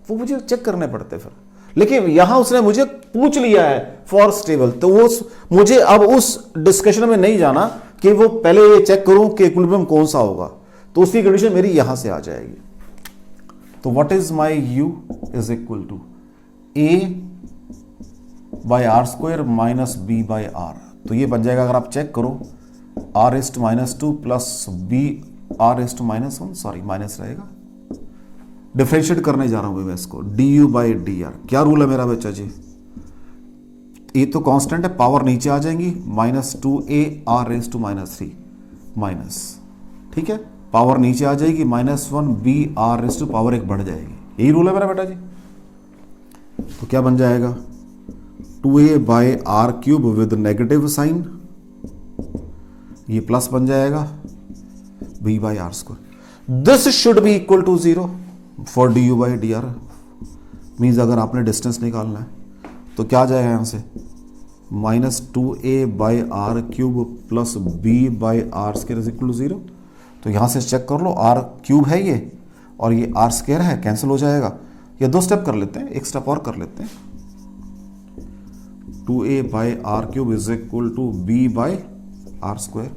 वो मुझे चेक करने पड़ते फिर। लेकिन यहां उसने मुझे पूछ लिया है फॉर स्टेबल, तो वो मुझे अब उस डिस्कशन में नहीं जाना कि वो पहले ये चेक करूं कि इक्विलिब्रियम कौन सा होगा, तो उसकी कंडीशन मेरी यहां से आ जाएगी। तो what is my u is equal to a by r square minus b by r. तो ये बन जाएगा, अगर आप चेक करो, r इस्ट माइनस 2 प्लस b r इस्ट माइनस 1, सॉरी माइनस रहेगा, डिफरेंशिएट करने जा रहा हूं मैं इसको, du बाई डी आर। क्या रूल है मेरा बच्चा जी, ये तो कांस्टेंट है, पावर नीचे आ जाएंगी, -2a r raise to -3 minus, ठीक है, पावर नीचे आ जाएगी, -1b r raise to power 1 बढ़ जाएगी। यही रूल है मेरा बेटा जी। तो क्या बन जाएगा, 2a by r cube with negative sign, ये प्लस बन जाएगा, b by r square. This should be equal to 0 for du by d r. Means अगर आपने डिस्टेंस निकालना है तो क्या आ जाएगा यहाँ से, -2a by r cube plus b by r square is equal to 0। तो यहाँ से चेक कर लो, आर क्यूब है ये और ये आर स्क्वायर है, कैंसिल हो जाएगा। ये 2 स्टेप कर लेते हैं, एक स्टेप और कर लेते हैं। 2a by r cube is equal to b by r square.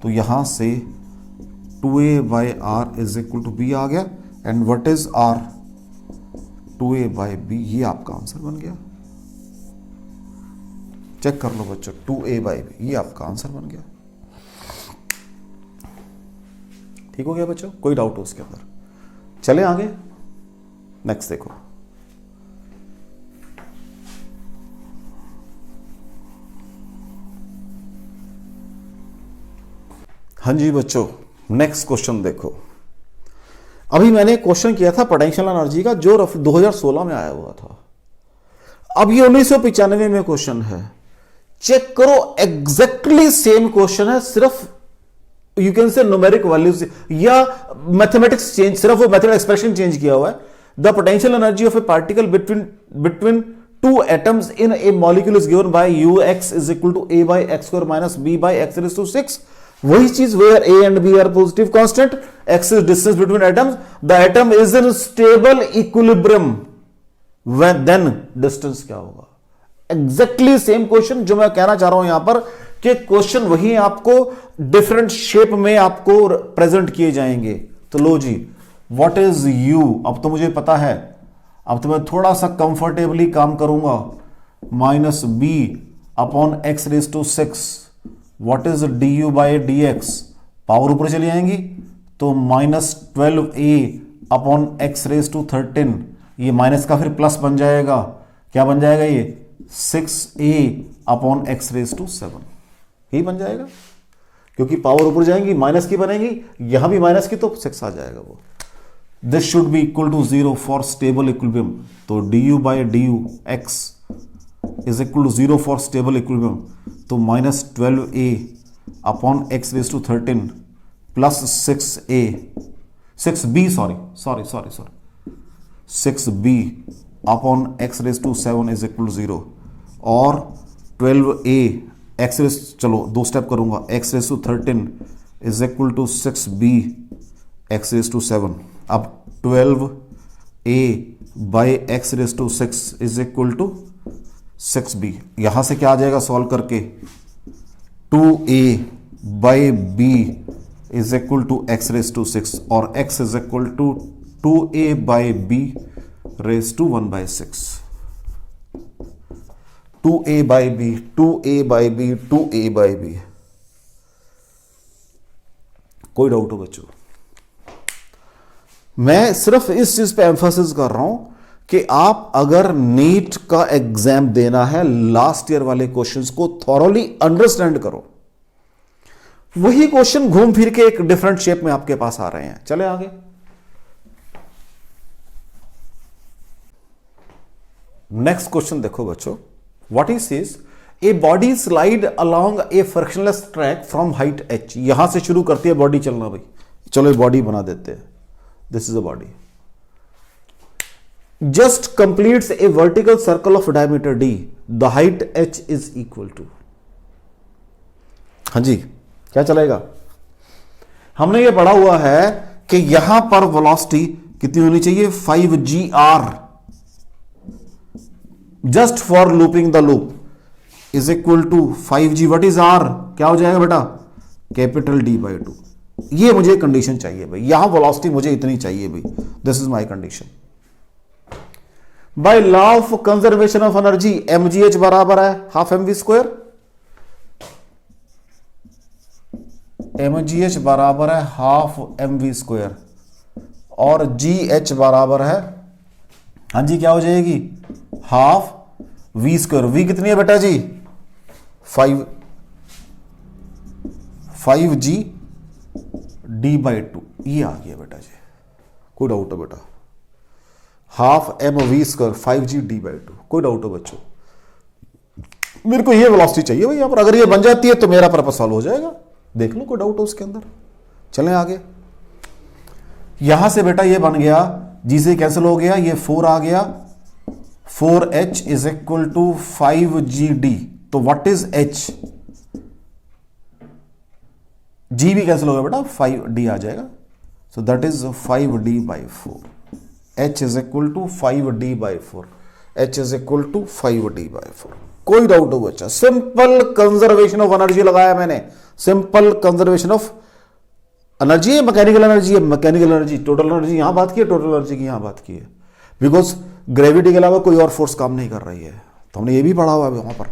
तो यहाँ से 2a by r is equal to b आ गया, and what is r, 2a by b, ये आपका आंसर बन गया। चेक कर लो बच्चों, 2a बाई b, ये आपका आंसर बन गया। ठीक हो गया बच्चों, कोई डाउट हो उसके अंदर? चले आगे, नेक्स्ट देखो। हाँ जी बच्चों, नेक्स्ट क्वेश्चन देखो। अभी मैंने क्वेश्चन किया था पोटेंशियल एनर्जी का, जो 2016 में आया हुआ था। अब ये 1995 में क्वेश्चन है। चेक करो, एग्जैक्टली सेम क्वेश्चन है, सिर्फ you can say numeric values या मैथमेटिक्स चेंज, सिर्फ वो मैथमेटिकल एक्सप्रेशन चेंज किया हुआ है। The potential energy of a particle between two atoms in a molecule is given by ux is equal to a by x square minus b by x raise to 6। वही चीज, where a and b are positive constant, x is distance between atoms, the atom is in stable equilibrium, then distance क्या होगा। Exactly same question जो मैं कहना चाह रहा हूं यहां पर, कि क्वेश्चन वही आपको डिफरेंट शेप में आपको प्रेजेंट किए जाएंगे। तो लो जी, व्हाट इज u, अब तो मुझे पता है, अब तो मैं थोड़ा सा कंफर्टेबली काम करूंगा। Minus b upon x raise to 6, what is d you by d x, power ऊपर चली आएंगी तो minus 12a upon x raise to 13, ये माइनस का फिर प्लस बन जाएगा, क्या बन जाएगा ये 6a upon x raise to 7, यही बन जाएगा क्योंकि पावर ऊपर जाएंगी माइनस की बनेगी, यहां भी माइनस की तो 6 आ जाएगा वो। This should be equal to 0 for stable equilibrium, तो D you by D U X is equal to 0 for stable equilibrium, तो minus 12a upon x raise to 13 plus 6b 6b upon x raise to 7 is equal to 0, और 12a X raise, चलो दो step करूंगा, X raise to 13 is equal to 6b X raise to 7, अब 12a by x raise to 6 is equal to 6b, यहां से क्या आ जाएगा सॉल्व करके 2a by b is equal to x raise to 6, और x is equal to 2a by b raise to 1 by 6, 2a by b 2a by b 2a by b। कोई doubt हो बच्चों? मैं सिर्फ इस चीज पे एम्फोसिस कर रहा हूं कि आप अगर नीट का एग्जाम देना है, लास्ट ईयर वाले क्वेश्चंस को थॉरोली अंडरस्टैंड करो। वही क्वेश्चन घूम फिर के एक डिफरेंट शेप में आपके पास आ रहे हैं। चले आगे, नेक्स्ट क्वेश्चन देखो बच्चों, what is says a body slide along A frictionless track from height h, यहां से शुरू करती है बॉडी चलना। भाई चलो ये बॉडी बना देते हैं, this is a body, just completes a vertical circle of diameter d, the height h is equal to, हाँ जी क्या चलेगा? हमने ये पढ़ा हुआ है कि यहां पर वेलोसिटी कितनी होनी चाहिए 5gr, just for looping the loop is equal to 5g, what is r, क्या हो जाएगा बेटा कैपिटल D बाई 2। ये मुझे कंडीशन चाहिए भाई, यहां वेलोसिटी मुझे इतनी चाहिए भाई, this is my condition. Bye law of conservation of energy mgh बराबर है हाफ mv स्क्वायर, mgh बराबर है हाफ mv स्क्वायर, और gh बराबर है, हाँ जी क्या हो जाएगी हाफ v स्क्वायर। v कितनी है बेटा जी 5g d बाई 2, ये आ गया बेटा जी, कोई डाउट हो बेटा? Half M we square 5g d by 2, कोई डाउट हो बच्चों? मेरे को ये वेलोसिटी चाहिए भाई यहां पर, अगर ये बन जाती है तो मेरा पर्पस सॉल्व हो जाएगा, देख लो कोई डाउट हो उसके अंदर। चलें आगे, यहां से बेटा ये बन गया, जी से कैंसिल हो गया, ये 4 आ गया, 4h is equal to 5gd, तो व्हाट इज h, g भी कैंसिल हो गया बेटा, 5d आ जाएगा, so that is 5d by 4, h is equal to 5d by 4, h is equal to 5d by 4। कोई डाउट हो बच्चा? सिंपल कंजर्वेशन ऑफ एनर्जी लगाया मैंने, सिंपल कंजर्वेशन ऑफ एनर्जी है, मैकेनिकल एनर्जी है, मैकेनिकल एनर्जी, टोटल एनर्जी यहां बात की है, टोटल एनर्जी की यहां बात की है, बिकॉज ग्रेविटी के अलावा कोई और फोर्स काम नहीं कर रही है। तो हमने ये भी पढ़ा हुआ है वहां पर,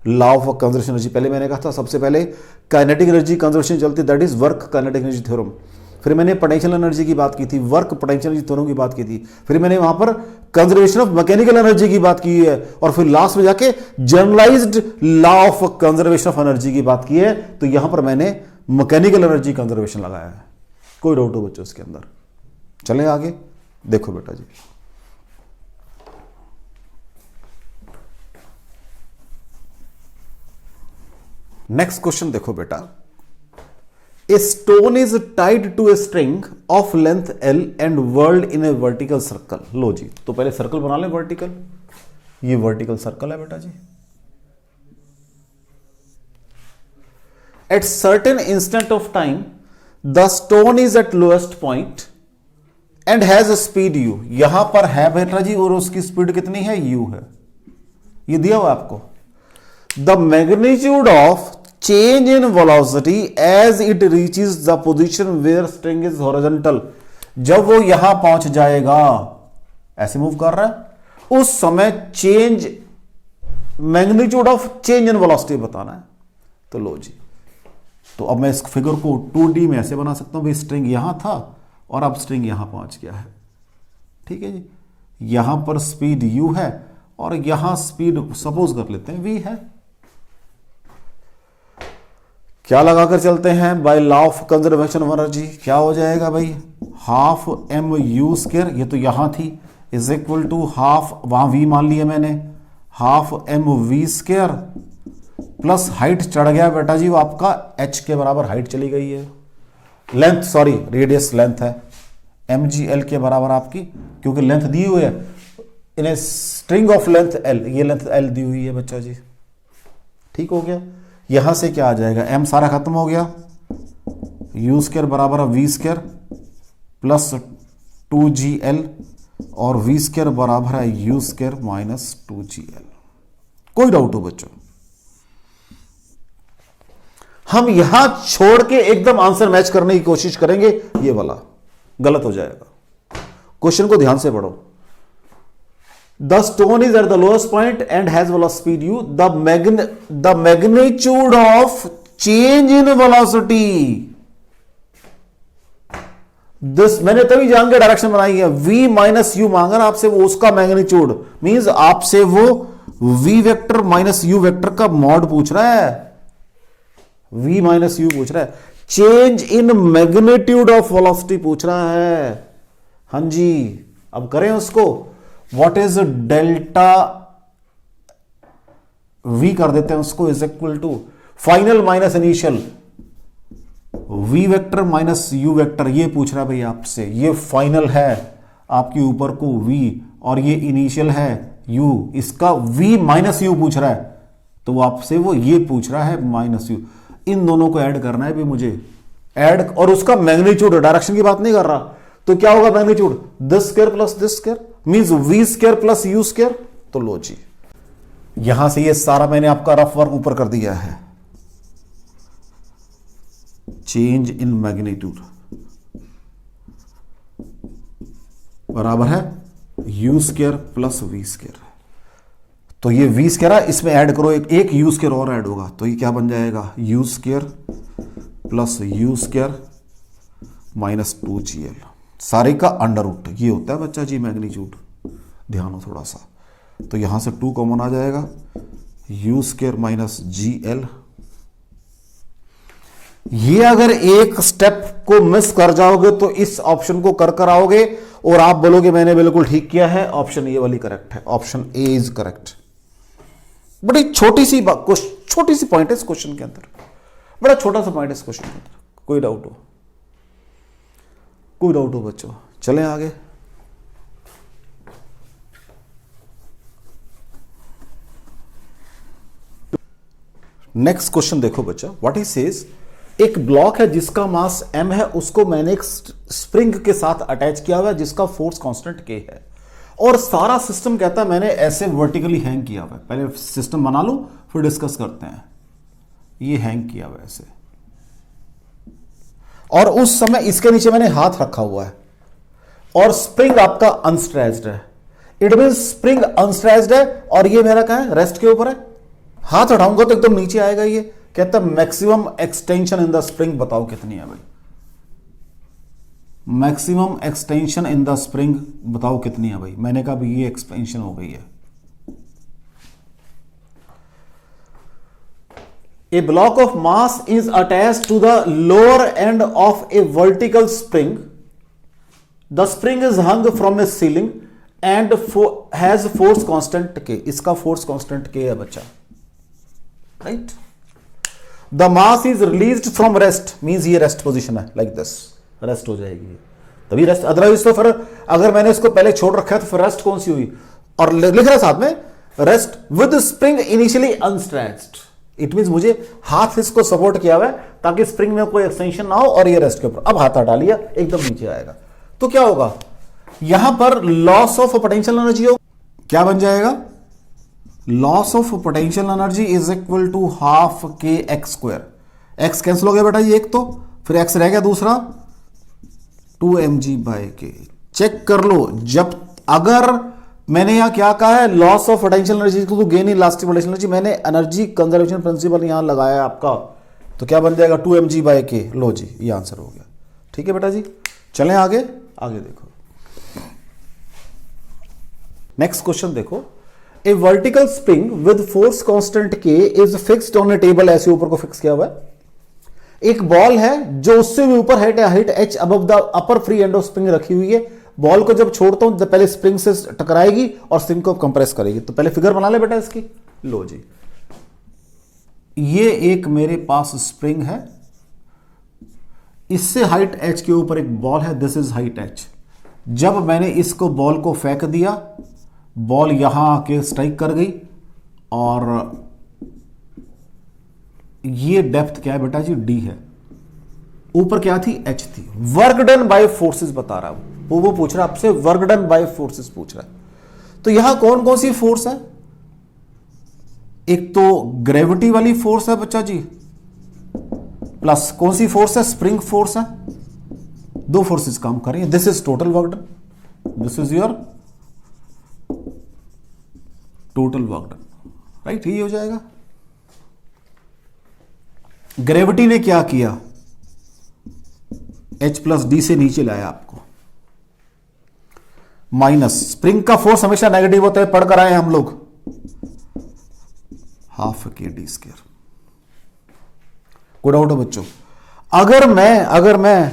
लॉ ऑफ कंजर्वेशन एनर्जी। पहले मैंने कहा था सबसे पहले काइनेटिक एनर्जी कंजर्वेशन चलती है, that is work kinetic energy theorem. फिर मैंने पोटेंशियल एनर्जी की बात की थी, वर्क पोटेंशियल एनर्जी थ्योरम की बात की थी, फिर मैंने वहां पर कंजर्वेशन ऑफ मैकेनिकल एनर्जी की बात की है, और फिर लास्ट में जाके generalised law of conservation of energy की बात की है। तो यहां पर मैंने मैकेनिकल एनर्जी कंजर्वेशन लगाया है। कोई डाउट हो बच्चों इसके अंदर? चलें आगे, देखो बेटा जी, नेक्स्ट क्वेश्चन देखो बेटा, a stone is tied to a string of length L and whirled in a vertical circle. लो जी, तो पहले सर्कल बना लें वर्टिकल, ये वर्टिकल सर्कल है बेटा जी। At certain instant of time the stone is at lowest point and has a speed u, यहां पर है बेटा जी, और उसकी स्पीड कितनी है u है, ये दिया हुआ आपको। The magnitude of change in velocity as it reaches the position where string is horizontal, जब वो यहां पहुंच जाएगा, ऐसे मूव कर रहा है, उस समय change magnitude of change in velocity बताना है। तो लो जी, तो अब मैं इस फिगर को 2D में ऐसे बना सकता हूं, भाई स्ट्रिंग यहां था और अब स्ट्रिंग यहां पहुंच गया है, ठीक है जी। यहां पर स्पीड u है और यहां स्पीड सपोज कर लेते हैं v है। क्या लगाकर चलते हैं, bye law of conservation of energy क्या हो जाएगा भाई, हाफ एम यू स्क्वायर, ये तो यहां थी, इज इक्वल टू हाफ, वहां v मान लिया मैंने, half M we square plus height चढ़ गया बेटा जी वो आपका h के बराबर हाइट चली गई है, लेंथ सॉरी रेडियस लेंथ है एम जी एल के बराबर आपकी, क्योंकि लेंथ दी हुई है in a string of length l, ये लेंथ l दी हुई है बच्चा जी, ठीक हो गया। यहां से क्या आ जाएगा, m सारा खत्म हो गया, u स्क्वायर बराबर v स्क्वायर प्लस 2gl और v स्क्वायर बराबर है u स्क्वायर माइनस 2gl। कोई डाउट हो बच्चों, हम यहां छोड़ के एकदम आंसर मैच करने की कोशिश करेंगे, ये वाला गलत हो जाएगा। क्वेश्चन को ध्यान से पढ़ो। The stone is at the lowest point and has velocity u, the magnitude of change in velocity, this मैंने तभी जान के डायरेक्शन बनाई है, v माइनस यू मांगा ना आपसे, वो उसका मैग्नीट्यूड मींस आपसे वो v vector minus u vector का मॉड पूछ रहा है, v माइनस यू पूछ रहा है, change in magnitude of velocity पूछ रहा है। हां जी, अब करें उसको, व्हाट इज डेल्टा v कर देते हैं उसको, is equal to final minus initial, v vector minus u vector, ये पूछ रहा है भाई आपसे, ये फाइनल है आपके ऊपर को v और ये इनिशियल है u, इसका v माइनस u पूछ रहा है, तो वो आपसे वो ये पूछ रहा है माइनस u, इन दोनों को ऐड करना है भी मुझे, ऐड, और उसका मैग्नीट्यूड, डायरेक्शन की बात नहीं कर रहा, तो क्या होगा magnitude, this square plus this square means v square plus u square. तो लो जी, यहां से ये सारा मैंने आपका रफ वर्क ऊपर कर दिया है, चेंज इन मैग्नीट्यूड बराबर है u square plus v square, तो ये v स्क्वायर है, इसमें ऐड करो एक u स्क्वायर और ऐड होगा, तो ये क्या बन जाएगा, u square plus u square minus 2gl, सारे का अंडर रूट, ये होता है बच्चा जी मैग्नीट्यूड, ध्यान हो थोड़ा सा। तो यहां से 2 कॉमन आ जाएगा, u स्क्वायर माइनस gl। ये अगर एक स्टेप को मिस कर जाओगे तो इस ऑप्शन को कर कर आओगे और आप बोलोगे मैंने बिल्कुल ठीक किया है, ऑप्शन ए वाली करेक्ट है, ऑप्शन ए इज करेक्ट। बड़ी छोटी सी पॉइंट है इस क्वेश्चन के अंदर, बड़ा छोटा सा पॉइंट है इस क्वेश्चन के अंदर। कोई डाउट हो बच्चों, चलें आगे। नेक्स्ट क्वेश्चन देखो बच्चा, व्हाट ही सेज, एक ब्लॉक है जिसका मास m है, उसको मैंने एक स्प्रिंग के साथ अटैच किया हुआ है जिसका फोर्स कांस्टेंट k है, और सारा सिस्टम कहता है मैंने ऐसे वर्टिकली हैंग किया हुआ है। पहले सिस्टम बना लूं फिर डिस्कस करते हैं। ये हैंग किया हुआ है ऐसे, और उस समय इसके नीचे मैंने हाथ रखा हुआ है और स्प्रिंग आपका अनस्ट्रेच्ड है। इट मीन स्प्रिंग अनस्ट्रेच्ड है और ये मेरा क्या है, रेस्ट के ऊपर है। हाथ उठाऊंगा तो एकदम नीचे आएगा। ये कहता है maximum extension in the spring बताओ कितनी है भाई, maximum extension in the spring बताओ कितनी है भाई। मैंने कहा भाई ये एक्सपेंशन हो गई है। A block of mass is attached to the lower end of a vertical spring. The spring is hung from a ceiling and has force constant K. इसका force constant K है बच्चा, right? The mass is released from rest, means ये rest position है, like this, rest हो जाएगी तभी rest, otherwise तो फिर अगर मैंने इसको पहले छोड़ रखा है तो फिर rest कौन सी हुई। और लिख रहा है साथ में rest with spring initially unstretched. It mean मुझे हाथ इसको सपोर्ट किया हुआ है ताकि स्प्रिंग में कोई एक्सटेंशन ना हो और ये रेस्ट के ऊपर। अब हाथ हटा लिया एकदम नीचे आएगा तो क्या होगा, यहां पर लॉस ऑफ पोटेंशियल एनर्जी हो, क्या बन जाएगा, loss of potential energy is equal to half k x square. X cancel हो गया बेटा ये एक, तो फिर एक्स रह गया दूसरा 2mg/k। चेक कर लो, जब अगर मैंने यहां क्या कहा है, loss of potential energy to gain in elastic potential energy, मैंने एनर्जी कंजर्वेशन प्रिंसिपल यहां लगाया आपका, तो क्या बन जाएगा 2mg/k। लो जी ये आंसर हो गया। ठीक है बेटा जी, चलें आगे। आगे देखो नेक्स्ट क्वेश्चन देखो, a vertical spring with force constant K is fixed on a table, ऐसे ऊपर को फिक्स किया हुआ है। एक बॉल है जो उससे भी ऊपर height h above the upper free end of spring रखी हुई है। बॉल को जब छोड़ता हूं तो पहले स्प्रिंग से टकराएगी और स्प्रिंग को कंप्रेस करेगी। तो पहले फिगर बना ले बेटा इसकी। लो जी, ये एक मेरे पास स्प्रिंग है, इससे हाइट h के ऊपर एक बॉल है, दिस इज हाइट h। जब मैंने इसको बॉल को फेंक दिया, बॉल यहां आके स्ट्राइक कर गई और ये डेप्थ क्या है बेटा जी, d है। ऊपर क्या थी, h थी। वर्क डन बाय फोर्सेस बता रहा हूं, वो पूछ रहा है आपसे, वर्क डन बाय फोर्सेस पूछ रहा है। तो यहां कौन कौन सी फोर्स है, एक तो ग्रेविटी वाली फोर्स है बच्चा जी, प्लस कौन सी फोर्स है, स्प्रिंग फोर्स है। दो फोर्सेस काम कर रही है। This is total work done, this is your total work done, right. ये हो जाएगा। ग्रेविटी ने क्या किया, H+D से नीचे लाया आपको, माइनस स्प्रिंग का फोर्स हमेशा नेगेटिव होता है, पढ़कर आए हम लोग, ½ kd²। कोई डाउट है बच्चों? अगर मैं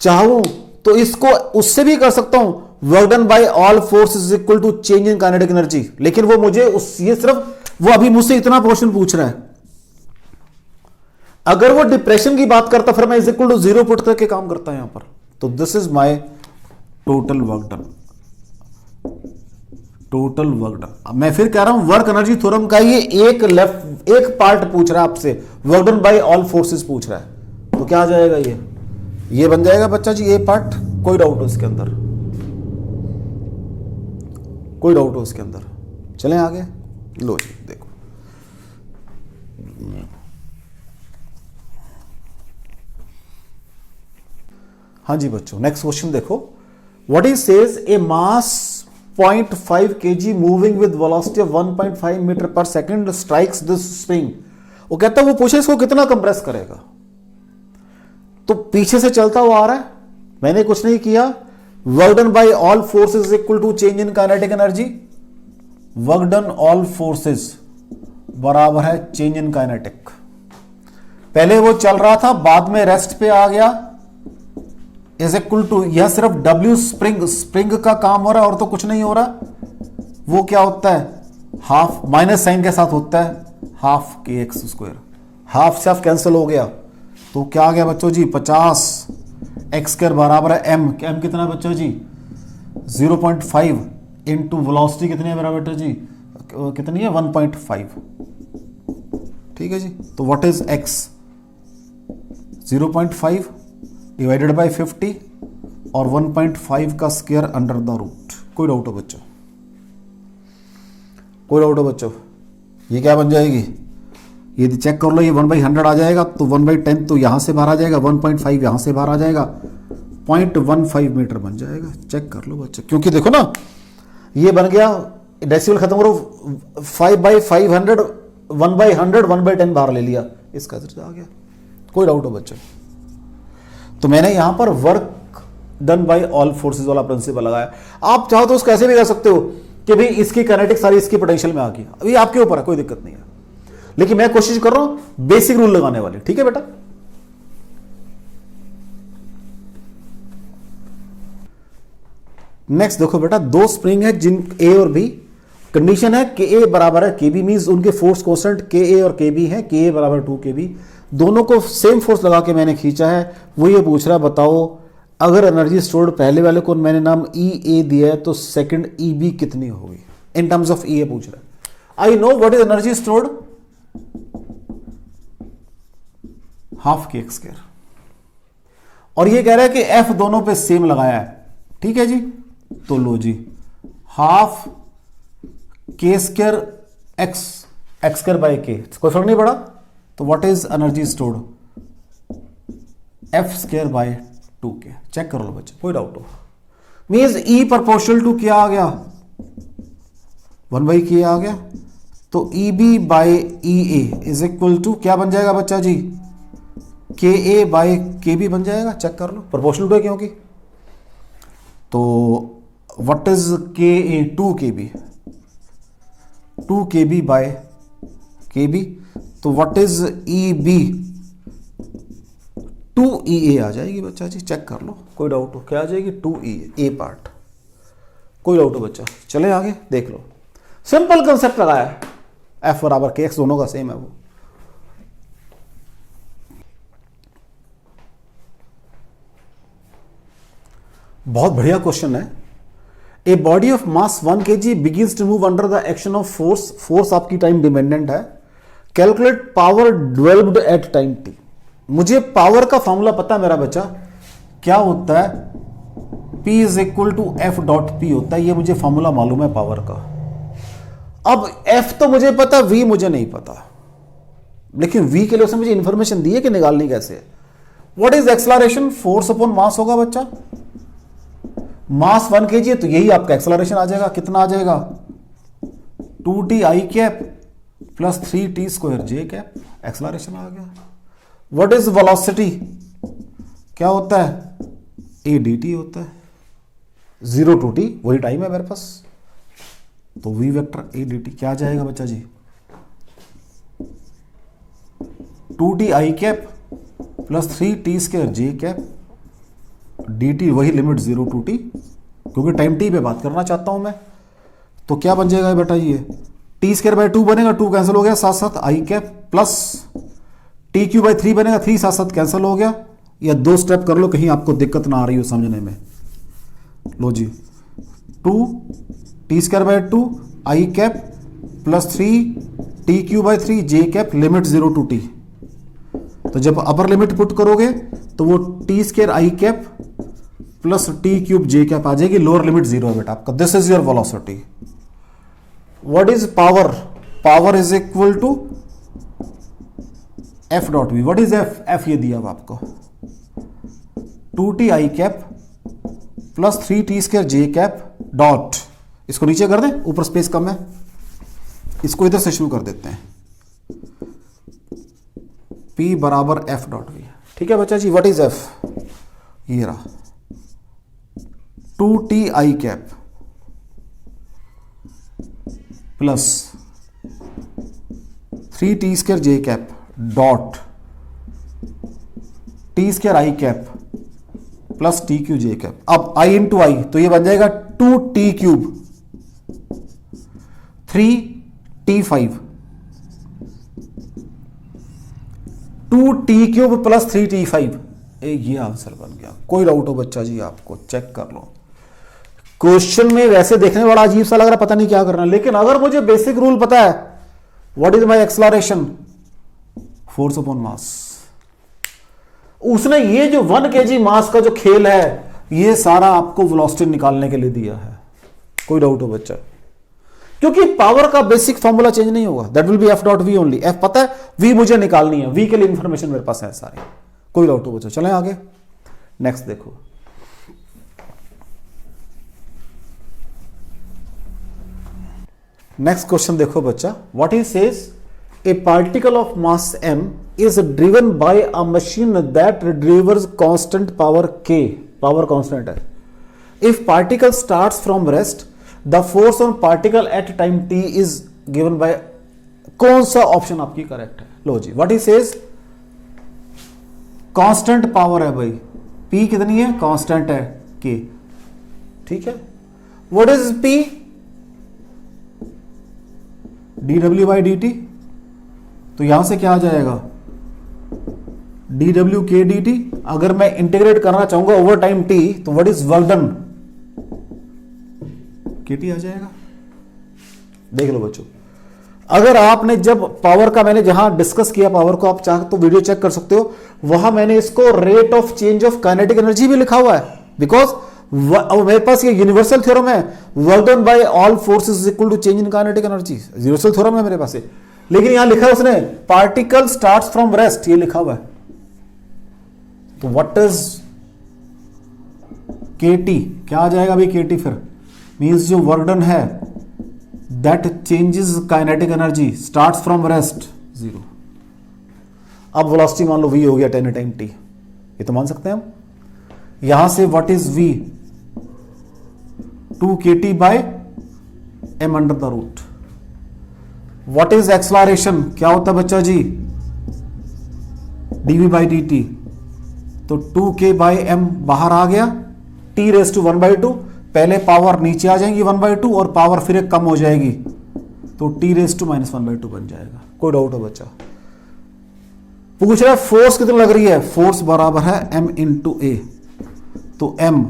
चाहूं तो इसको उससे भी कर सकता हूं, work done by all force is equal to change in kinetic energy, लेकिन वो मुझे ये सिर्फ वो अभी मुझसे इतना पोर्शन पूछ रहा है। अगर वो डिप्रेशन की बात करता फिर मैं इज इक्वल टू 0 पुट करके काम करता है यहां पर। तो this is my total work done, total work done. मैं फिर कह रहा हूं वर्क एनर्जी थ्योरम का ये एक पार्ट पूछ रहा है आपसे, work done by all forces पूछ रहा है। तो क्या आ जाएगा, ये बन जाएगा बच्चा जी ए पार्ट। कोई डाउट हो इसके अंदर, कोई डाउट हो इसके अंदर? चलें आगे। लो जी देखो, हाँ जी बच्चों, नेक्स्ट क्वेश्चन देखो। What is says a mass 0.5 kg moving with velocity of 1.5 metre per second strikes this spring. वो कहता है, वो पूछे इसको कितना कंप्रेस करेगा। तो पीछे से चलता हुआ आ रहा है, मैंने कुछ नहीं किया। Work done by all forces equal to change in kinetic energy. Work done all forces बराबर है चेंज इन काइनेटिक। पहले वो चल रहा था, बाद में रेस्ट पे आ गया, इज इक्वल टू, यह सिर्फ W स्प्रिंग का काम हो रहा है और तो कुछ नहीं हो रहा। वो क्या होता है, हाफ माइनस साइन के साथ होता है, ½ kx²। हाफ से हाफ कैंसिल हो गया, तो क्या आ गया बच्चों जी, 50 x² बराबर है m। कितना है बच्चों जी, 0.5 इंटू वेलोसिटी कितनी है बराबर जी, कितनी है 1.5। ठीक है जी। तो what is x, 0.5 divided by 50 और 1.5 का स्क्वायर अंडर द रूट। कोई डाउट हो बच्चों? कोई डाउट हो बच्चों? ये क्या बन जाएगी, ये चेक कर लो, ये 1/100 आ जाएगा, तो 1/10 तो यहां से बाहर आ जाएगा, 1.5 यहां से बाहर आ जाएगा, 0.15 मीटर बन जाएगा। चेक कर लो बच्चों, क्योंकि देखो ना ये बन गया, डेसिमल खत्म करो, 5/500, 1/100, 1/10 बाहर ले लिया, इसका आ गया। कोई डाउट हो बच्चों? तो मैंने यहां पर work done by all forces वाला प्रिंसिपल लगाया। आप चाहो तो उसको ऐसे भी कर सकते हो कि भाई इसकी काइनेटिक सारी इसकी पोटेंशियल में आ गई, अभी आपके ऊपर है, कोई दिक्कत नहीं है, लेकिन मैं कोशिश कर रहा हूं बेसिक रूल लगाने वाले। ठीक है बेटा? नेक्स्ट देखो बेटा, दो स्प्रिंग है जिन ए और बी, कंडीशन है कि ए बराबर है के बी, मीन्स उनके फोर्स कांस्टेंट के ए और के बी है, के ए बराबर 2kb। दोनों को सेम फोर्स लगा के मैंने खींचा है। वो ये पूछ रहा है, बताओ अगर एनर्जी स्टोर्ड पहले वाले को मैंने नाम ई ए दिया है तो सेकंड ई बी कितनी होगी, इन टर्म्स ऑफ ई ए पूछ रहा है। I know what is energy stored, ½ kx²। और ये कह रहा है कि एफ दोनों पे सेम लगाया है। ठीक है जी, तो लो जी, ½ k²x²/k, कोई फर्क नहीं पड़ा। तो what is energy stored, f²/2k। Check कर लो बच्चे, कोई डाउट हो? मींस E प्रोपोर्शनल टू क्या आ गया, 1/k आ गया। तो E B by E A is equal to क्या बन जाएगा बच्चा जी, के ए बाई के बी बन जाएगा। चेक कर लो, प्रोपोर्शनल है क्योंकि। तो what is K A, 2 kb, 2 kb by K B. तो what is E B, 2 EA आ जाएगी बच्चा जी। चेक कर लो, कोई डाउट हो क्या आ जाएगी, 2 EA ए पार्ट। कोई डाउट हो बच्चा, चले आगे देख लो। सिंपल कंसेप्ट लगाया, एफ बराबर के एक्स दोनों का सेम है वो। बहुत बढ़िया क्वेश्चन है। A body of mass 1 kg begins to move under the action of force, force आपकी टाइम डिपेंडेंट है। Calculate power developed at time T. मुझे पावर का फॉर्मूला पता है मेरा बच्चा, क्या होता है, P is equal to F dot P होता है। ये मुझे फॉर्मूला मालूम है पावर का। अब F तो मुझे पता, V मुझे नहीं पता, लेकिन V के लिए उसने मुझे इंफॉर्मेशन दी है कि निकालनी कैसे। What is acceleration, force upon mass होगा बच्चा। मास 1 kg है तो यही आपका एक्सेलरेशन आ जाएगा। कितना आ जाएगा, 2t i cap plus 3t square J cap, acceleration आ गया। व्हाट इज वेलोसिटी, क्या होता है, ए डी टी होता है। 0 to t वही टाइम है मेरे पास, तो v vector A D T क्या आ जाएगा बच्चा जी, 2t i cap plus 3t square J cap D T, वही लिमिट 0 to t, क्योंकि टाइम t पे बात करना चाहता हूं मैं। तो क्या बन जाएगा बेटा, ये टी स्क्वायर बाय 2 बनेगा, 2 कैंसिल हो गया, साथ साथ I cap plus T Q by 3 बनेगा, 3 साथ साथ कैंसिल हो गया। या 2 स्टेप कर लो, कहीं आपको दिक्कत ना आ रही हो समझने में। लो जी, 2 T square by 2 I cap plus 3 T Q by 3 J cap, limit 0 to t। तो जब अपर लिमिट पुट करोगे तो वो T square I cap plus T cube J cap आ जाएगी, लोअर लिमिट 0 है बेटा आपका। This is your velocity. What is power, power is equal to F dot V. What is F, F ये दिया अब आपको, 2t I cap plus 3t square J cap dot, इसको नीचे कर दें, ऊपर स्पेस कम है, इसको इधर से शुरू कर देते हैं, P बराबर एफ डॉट वी। ठीक है बच्चा जी। व्हाट इज एफ, ये रहा 2t I cap plus 3t square J cap dot T square I cap plus T Q J cap. अब i इंटू आई, तो ये बन जाएगा 2t cube 3t5, 2t cube plus 3t5, ये आंसर बन गया। कोई डाउट हो बच्चा जी आपको, चेक कर लो। क्वेश्चन में वैसे देखने बड़ा अजीब सा लग रहा, पता नहीं क्या करना, लेकिन अगर मुझे बेसिक रूल पता है, what is my acceleration, force upon mass. उसने ये जो 1 kg मास का जो खेल है, ये सारा आपको वेलोसिटी निकालने के लिए दिया है। कोई डाउट हो बच्चा, क्योंकि पावर का बेसिक फॉर्मूला चेंज नहीं होगा, that will be F dot V only. F पता है, वी मुझे निकालनी है, वी के लिए इंफॉर्मेशन मेरे पास है सारी। कोई डाउट हो बच्चा, चलें आगे। नेक्स्ट देखो, नेक्स्ट क्वेश्चन देखो बच्चा। What he says, a particle of mass m is driven by a machine that delivers constant power k, power constant है। if particle starts from rest, the force on particle at time t is given by, कौन सा option आपकी correct है। लो जी, what he says, constant power है भाई, p कितनी है, कांस्टेंट है k, ठीक है। What is p, dw by dt, तो यहां से क्या आ जाएगा, dw k dt। अगर मैं इंटीग्रेट करना चाहूंगा ओवर टाइम t, तो what is work done, kt आ जाएगा। देख लो बच्चों, अगर आपने जब पावर का, मैंने जहां डिस्कस किया पावर को, आप चाह तो वीडियो चेक कर सकते हो, वहां मैंने इसको rate of change of kinetic energy भी लिखा हुआ है, बिकॉज मेरे पास ये यूनिवर्सल थ्योरम है, work done by all forces is equal to change in kinetic energy, universal theorem है मेरे पास। लेकिन यहां लिखा है उसने पार्टिकल स्टार्ट्स फ्रॉम रेस्ट, ये लिखा हुआ है। तो व्हाट इज केटी, क्या आ जाएगा भाई केटी, फिर मींस जो वर्क डन है that changes kinetic energy starts from rest 0। अब वेलोसिटी मान लो v हो गया 10 टाइम t, ये तो मान सकते हैं हम। यहां से what is v, 2 kt by m under the root. What is acceleration, क्या होता है बच्चा जी, dv बाई dt, तो 2k बाई m बाहर आ गया, t रेस टू 1/2, पहले पावर नीचे आ जाएंगी 1/2 और पावर फिर एक कम हो जाएगी, तो t रेस टू -1/2 बन जाएगा। कोई डाउट हो बच्चा? पूछ रहा है फोर्स कितनी लग रही है, फोर्स बराबर है m इंटू ए, तो m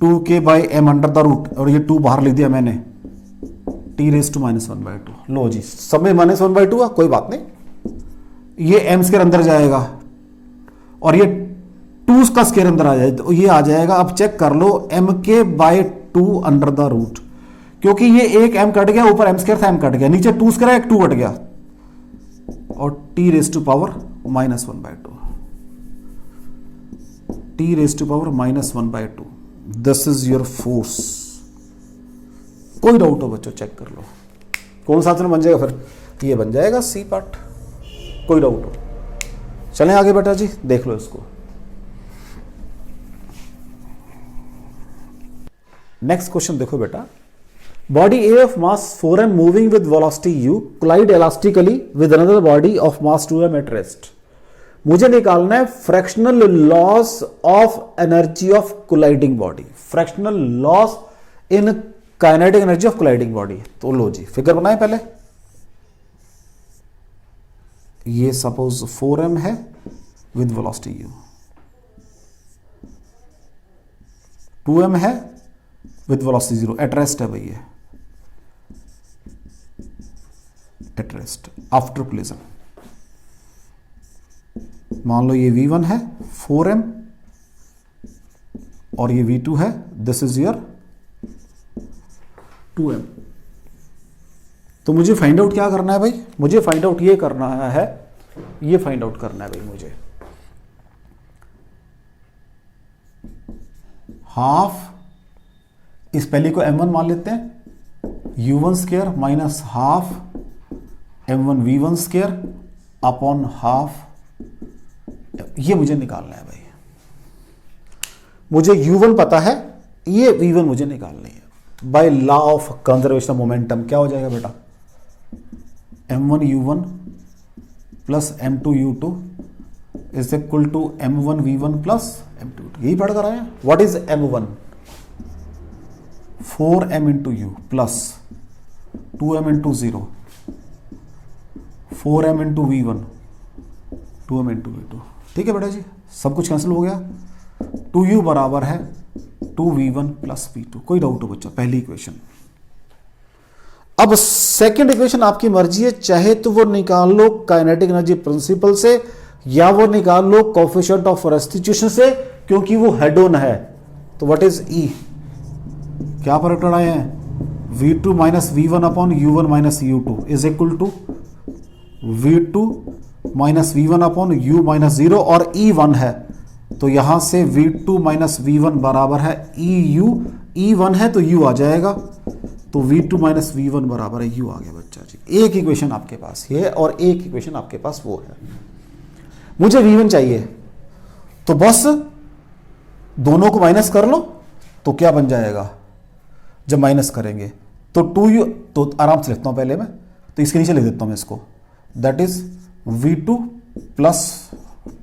2k by m under the root, और ये 2 बाहर लिख दिया मैंने, t रेस टू -1/2। लो जी, सब में -1/2 हुआ, कोई बात नहीं, ये m स्क्वायर अंदर जाएगा और ये 2 का स्क्वायर अंदर आ जाएगा, तो ये आ जाएगा। अब चेक कर लो mk by 2 under the root, क्योंकि ये एक m कट गया, ऊपर m स्क्वायर था, m कट गया, नीचे 2 स्क्वायर एक 2 कट गया, और t raise to power -1/2, t raise to power -1/2, this is your force. कोई डाउट हो बच्चों, चेक कर लो कौन सा आंसर बन जाएगा, फिर ये बन जाएगा सी पार्ट। कोई डाउट हो? चलें आगे बेटा जी, देख लो इसको। नेक्स्ट क्वेश्चन देखो बेटा, body A of mass 4m moving with velocity u collide elastically with another body of mass 2m at rest. मुझे निकालना है fractional loss of energy of colliding body, fractional loss in kinetic energy of colliding body. तो लो जी, figure बनाए पहले। ये suppose 4m है with velocity u, 2m है विद वेलोसिटी 0, एट रेस्ट है भाई, ये एट रेस्ट आफ्टर कोलिजन। मान लो ये v1 है 4m और ये v2 है, दिस इज योर 2m। तो मुझे फाइंड आउट क्या करना है भाई, मुझे फाइंड आउट ये करना है, ये फाइंड आउट करना है भाई मुझे, हाफ, इस पहले को m1 मान लेते हैं, u1 square minus half m1 v1 square upon half, ये मुझे निकालना है भाई। मुझे u1 पता है, ये v1 मुझे निकालनी है। By law of conservation momentum क्या हो जाएगा बेटा, m1 u1 plus m2 u2 is equal to m1 v1 plus m2 u2। यही पढ़ कर आए हैं। What is m1, 4m into u plus 2m into 0, 4m into v1, 2m into v2। ठीक है बेटा जी, सब कुछ कैंसिल हो गया, 2u बराबर है 2v1 प्लस v2। कोई डाउट हो बच्चा? पहली इक्वेशन। अब सेकंड इक्वेशन आपकी मर्जी है, चाहे तो वो निकाल लो काइनेटिक एनर्जी प्रिंसिपल से, या वो निकाल लो कोएफिशिएंट ऑफ रेस्टिट्यूशन से, क्योंकि वो हेड ऑन है। तो व्हाट इज E, क्या प्रोडक्ट आए हैं, v2 minus v1 upon u1 minus u2 is equal to v2 minus v1 upon u minus 0, और E1 है, तो यहां से v2 माइनस v1 बराबर है EU, E1 है तो U आ जाएगा, तो v2 माइनस v1 बराबर है U आ गया बच्चा जी। एक इक्वेशन आपके पास ये है और एक इक्वेशन आपके पास वो है। मुझे v1 चाहिए, तो बस दोनों को माइनस कर लो, तो क्या बन जाएगा, जब माइनस करेंगे तो 2u, तो आराम से लिखता हूं पहले मैं, तो इसके नीचे लिख देता हूं मैं इसको, that is v2 plus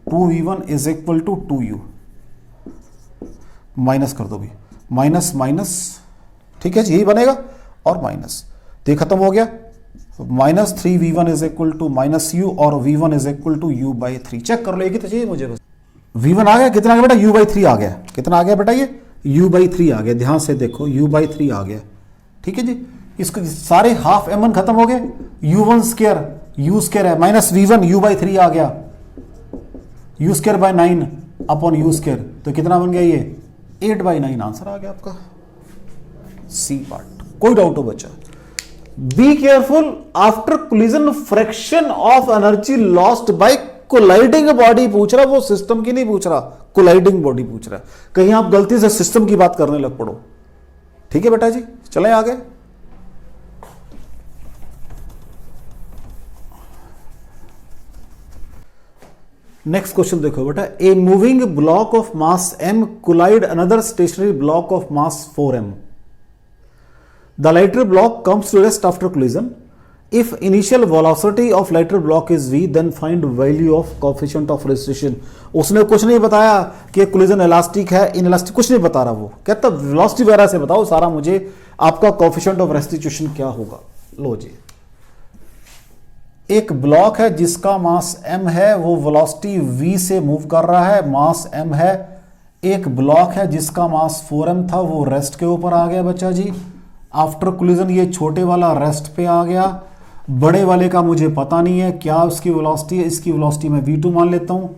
2v1 is equal to 2u, minus कर दो भी, माइनस माइनस, ठीक है जी, यही बनेगा, और माइनस, तो ये खत्म हो गया, minus 3v1 is equal to minus u, और v1 is equal to u by 3। Check कर लो, एक ही तो चाहिए मुझे बस। v1 आ गया, कितना आ गया बेटा, u बाई 3 आ गया, कितना आ गया बेटा, ये u बाई 3 आ गया, ध्यान से देखो u बाई 3 आ गया। ठीक है जी, इसको सारे हाफ m1 खत्म हो गए, u1 स्क्वायर u स्क्वायर है माइनस v1 u बाई 3 आ गया, u square by 9 upon u square, तो कितना बन गया ये 8/9 आंसर आ गया आपका, सी पार्ट। कोई डाउट हो बच्चा? Be careful, after collision fraction of energy lost by colliding body पूछ रहा, वो सिस्टम की नहीं पूछ रहा, कोलाइडिंग बॉडी पूछ रहा है। कहीं आप गलती से सिस्टम की बात करने लग पड़ो, ठीक है बेटा जी, चलें आगे। नेक्स्ट क्वेश्चन देखो बेटा, a moving block of mass m collide another stationary block of mass 4m. The lighter block comes to rest after collision. If initial velocity of lighter block is v, then find value of coefficient of resistance. उसने कुछ नहीं बताया कि collision elastic है, inelastic, कुछ नहीं बता रहा। वो कहता velocity वगैरह से बताओ सारा मुझे, आपका coefficient of restitution क्या होगा। लो जी, एक ब्लॉक है जिसका मास m है, वो वेलोसिटी v से मूव कर रहा है, मास m है। एक ब्लॉक है जिसका मास 4m था, वो रेस्ट के ऊपर आ गया बच्चा जी। आफ्टर कोलिजन ये छोटे वाला रेस्ट पे आ गया, बड़े वाले का मुझे पता नहीं है क्या उसकी वेलोसिटी है, इसकी वेलोसिटी मैं v2 मान लेता हूं।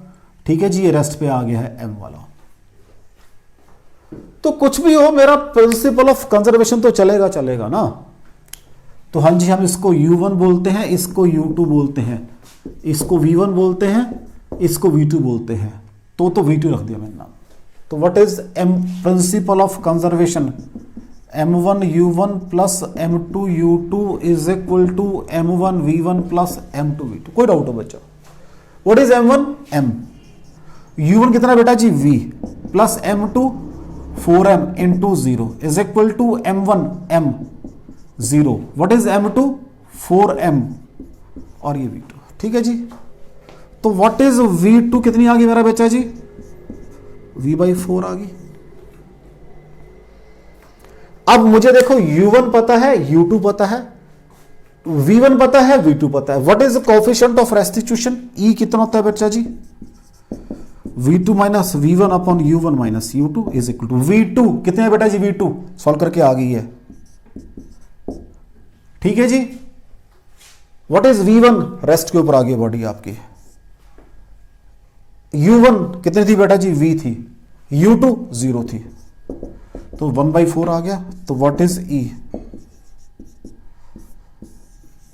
ठीक है जी, ये रेस्ट पे आ गया है m वाला। तो कुछ भी हो, मेरा प्रिंसिपल ऑफ कंजर्वेशन तो चलेगा चलेगा ना। तो हाँ जी, हम इसको u1 बोलते हैं, इसको u2 बोलते हैं, इसको v1 बोलते हैं, इसको v2 बोलते हैं। तो v2 रख दिया मैंने नाम। तो what is m principle of conservation? m1 u1 plus m2 u2 is equal to m1 v1 plus m2 v2। कोई डाउट हो बच्चा? What is m1? m। u1 कितना बेटा जी? v plus m2 4m into 0 is equal to m1 m 0। What is m2? 4m और ये v2। ठीक है जी। तो व्हाट इज v2 कितनी आ गई मेरा बच्चा जी? v/4 आ गई। अब मुझे देखो u1 पता है, u2 पता है, v1 पता है, v2 पता है। What is coefficient of restitution? e कितना होता है बच्चा जी? v2 minus v1 upon u1 minus u2 is equal to v2 कितने है बेटा जी? v2 सॉल्व करके आ गई है। ठीक है जी। What is v1? रेस्ट के ऊपर आ गई बॉडी आपकी। u1 कितनी थी बेटा जी? v थी। u2 0 थी, तो 1/4 आ गया। तो व्हाट इज e?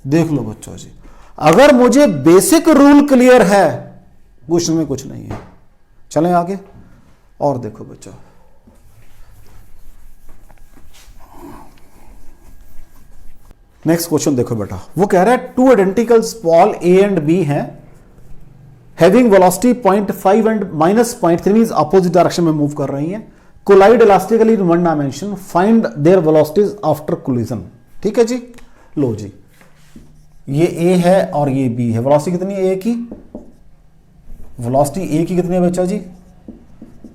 देख लो बच्चों जी, अगर मुझे बेसिक रूल क्लियर है, क्वेश्चन में कुछ नहीं है। चलें आगे और देखो बच्चों, नेक्स्ट क्वेश्चन देखो बेटा। वो कह रहा है two identical ball A and B हैं, having velocity 0.5 and -0.3 means opposite direction में मूव कर रही हैं, collide elastically in one dimension, find their velocities after collision. ठीक है जी। लो जी, ये a है और ये b है। वेलोसिटी कितनी है a की? वेलोसिटी a की कितनी है बच्चा जी?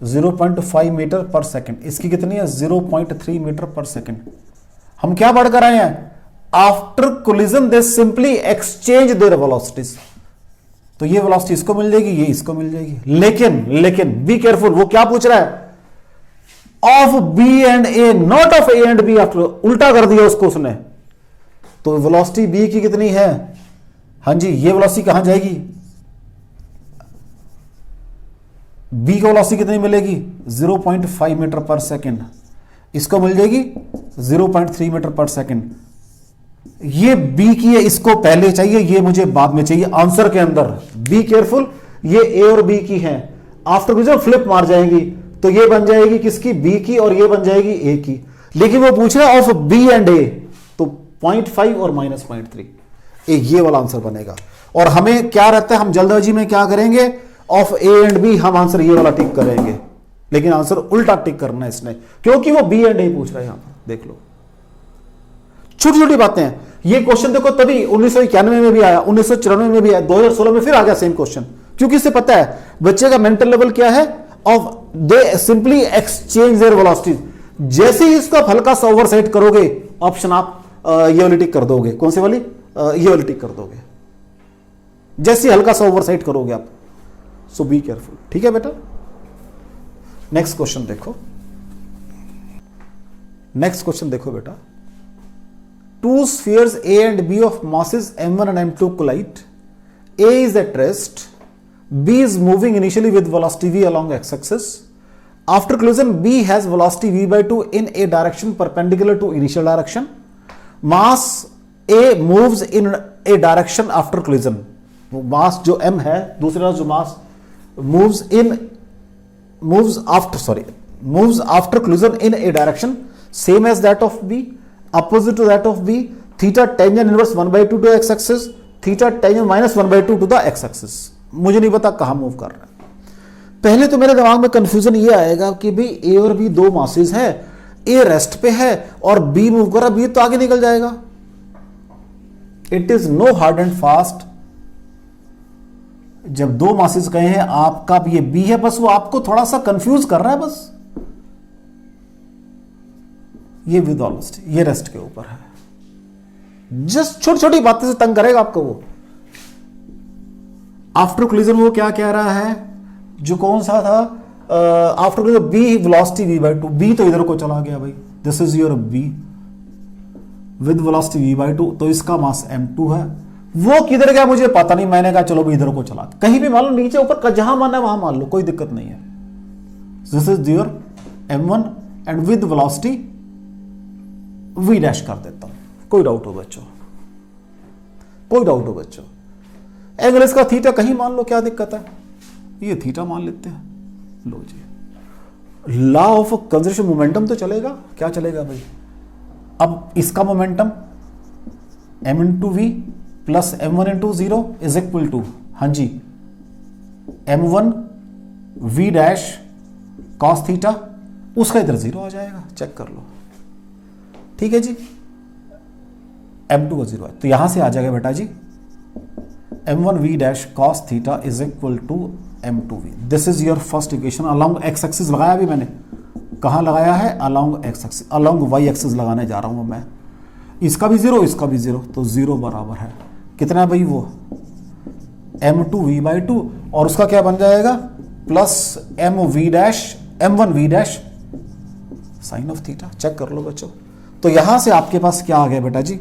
0.5 मीटर पर सेकंड। इसकी कितनी है? 0.3 मीटर पर सेकंड। हम क्या पढ़ कर आए हैं? After collision they simply exchange there velocities. तो ये वेलोसिटी इसको मिल जाएगी, ये इसको मिल जाएगी। लेकिन बी केयरफुल, वो क्या पूछ रहा है? Of B and A, not of A and B. After, उल्टा कर दिया उसको उसने। तो वेलोसिटी बी की कितनी है? हाँ जी, ये वेलोसिटी कहां जाएगी? बी की वेलोसिटी कितनी मिलेगी? 0.5 मीटर पर सेकंड। इसको मिल जाएगी 0.3 मीटर पर सेकंड। ये बी की है, इसको पहले चाहिए, ये मुझे बाद में चाहिए आंसर के अंदर। बी केयरफुल, ये ए और बी की है। आफ्टर कोलिजन फ्लिप मार जाएंगी, तो ये बन जाएगी किसकी? बी की, और ये बन जाएगी ए की। लेकिन वो पूछ रहा है ऑफ बी एंड ए, तो 0.5 और -0.3, ये वाला आंसर बनेगा। और हमें क्या रहता है, हम जल्दबाजी में क्या करेंगे? ऑफ ए एंड बी, हम आंसर ये वाला टिक करेंगे, लेकिन आंसर उल्टा टिक करना है इसने, क्योंकि वो बी एंड ए पूछ रहा है। यहां पर देख लो, छोटी छोटी बातें हैं। ये क्वेश्चन देखो तभी 1991 में भी आया, 1994 में भी आया, 2016 में फिर आ गया सेम क्वेश्चन, क्योंकि इससे पता है बच्चे का मेंटल लेवल क्या है। Of they simply exchange there velocities. जैसे ही इसको हल्का सा ओवरसाइट करोगे, ऑप्शन आप ये वाली टिक कर दोगे। कौन सी वाली? ये वाली टिक कर दोगे, जैसे हल्का सा ओवरसाइट करोगे आप। सो बी केयरफुल। ठीक है बेटा। नेक्स्ट क्वेश्चन देखो, नेक्स्ट क्वेश्चन देखो बेटा। Two spheres A and B of masses m1 and m2 collide. A is at rest. B is moving initially with velocity v along x-axis. After collision, B has velocity v/2 in a direction perpendicular to initial direction. Mass A moves in a direction after collision. मास जो m है, दूसरा जो mass moves after collision in a direction same as that of B, opposite to that of B, theta tangent inverse 1/2 to X axis, theta tangent minus 1/2 to the X axis. मुझे नहीं पता कहां move कर रहा है। पहले तो मेरे दिमाग में कंफ्यूजन ये आएगा कि भाई ए और बी दो मासेस है, ए रेस्ट पे है और बी मूव कर रहा, बी तो आगे निकल जाएगा। It is no hard and fast. जब दो मासेस कहे हैं आपका ये बी है, बस वो आपको थोड़ा सा कंफ्यूज कर रहा है बस। ये विद वेलोसिटी, ये रेस्ट के ऊपर है, जस्ट छोटी छोटी बातें से तंग करेगा आपको वो। आफ्टर कोलिजन वो क्या कह रहा है, जो कौन सा था, after collision B velocity v/2, B तो इधर को चला गया भाई, this is your B with velocity v/2, तो इसका मास m2 है। वो किधर गया मुझे पता नहीं, मैंने कहा चलो भी इधर को चला, कहीं भी मान लो, नीचे ऊपर का जहां मानना है वहां मान लो, कोई दिक्कत नहीं है। This is your m1 and with velocity v dash कर देता हूं। कोई डाउट हो बच्चों, कोई डाउट हो बच्चों? एंगल इसका थीटा कहीं मान लो, क्या दिक्कत है, ये थीटा मान लेते हैं। लो जी, लॉ ऑफ कंजर्वेशन मोमेंटम तो चलेगा, क्या चलेगा भाई। अब इसका momentum m into V plus m1 into 0 is equal to, हाँ जी, m1 v dash cos theta, उसका इधर 0 आ जाएगा, चेक कर लो, ठीक है जी। m2 का 0 है तो यहां से आ जाएगा बेटा जी m1 v dash cos theta is equal to m2 v। This is your first equation. Along X axis लगाया अभी मैंने, कहां लगाया है, along X axis, along Y axis लगाने जा रहा हूं मैं। इसका भी 0, इसका भी 0, तो 0 बराबर है कितना है भाई, वो m2 v/2, और उसका क्या बन जाएगा, plus m1 v dash sine of theta. Check कर लो बच्चों, तो यहां से आपके पास क्या आ गया बेटा जी,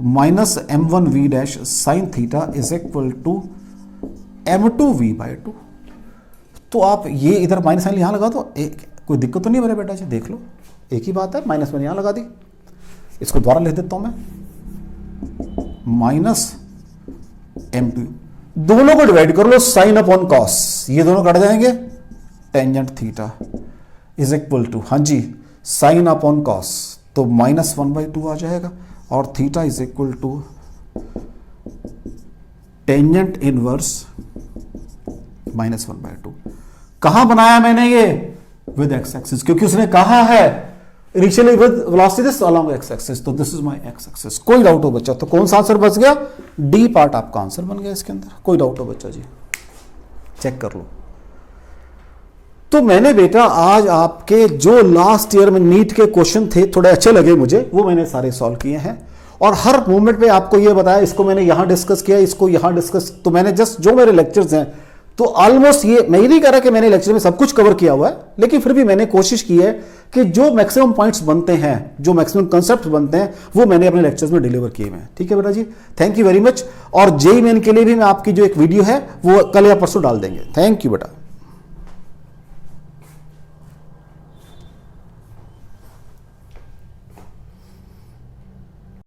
minus m1 v dash sine theta is equal to m2 v/2। तो आप ये इधर माइनस साइन यहां लगा दो, कोई दिक्कत तो नहीं मेरे बेटा जी, देख लो एक ही बात है, माइनस मैंने यहां लगा दी, इसको दोबारा लिख देता हूं मैं, माइनस m2, दोनों को डिवाइड कर लो, साइन अपॉन कॉस, ये दोनों कट जाएंगे, tangent theta is equal to, हाँ जी, साइन अपॉन कॉस, तो माइनस 1/2 आ जाएगा, और theta is equal to tangent inverse minus 1/2। कहां बनाया मैंने ये, विद एक्स एक्सिस, क्योंकि उसने कहा है initially with velocity this along X axis, तो this is my X axis. कोई डाउट हो बच्चा, तो कौन सा आंसर बच गया, डी पार्ट आपका आंसर बन गया इसके अंदर। कोई डाउट हो बच्चा जी, चेक कर लो। तो मैंने बेटा आज आपके जो लास्ट ईयर में नीट के क्वेश्चन थे थोड़े अच्छे लगे मुझे, वो मैंने सारे सॉल्व किए हैं, और हर मोमेंट पे आपको ये बताया, इसको मैंने यहां डिस्कस किया, इसको यहां डिस्कस, तो मैंने जस्ट जो मेरे लेक्चर्स हैं, तो ऑलमोस्ट ये मैं ही नहीं कह रहा कि मैंने लेक्चर में सब कुछ कवर किया हुआ है, लेकिन फिर भी मैंने कोशिश की है कि जो मैक्सिमम पॉइंट्स बनते हैं, जो मैक्सिमम कंसेप्ट बनते हैं, वो मैंने अपने लेक्चर्स में डिलीवर किए हुए हैं। ठीक है बेटा जी, थैंक यू वेरी मच। और जेईई मेन के लिए भी मैं आपकी जो एक वीडियो है वो कल या परसों डाल देंगे। थैंक यू बेटा।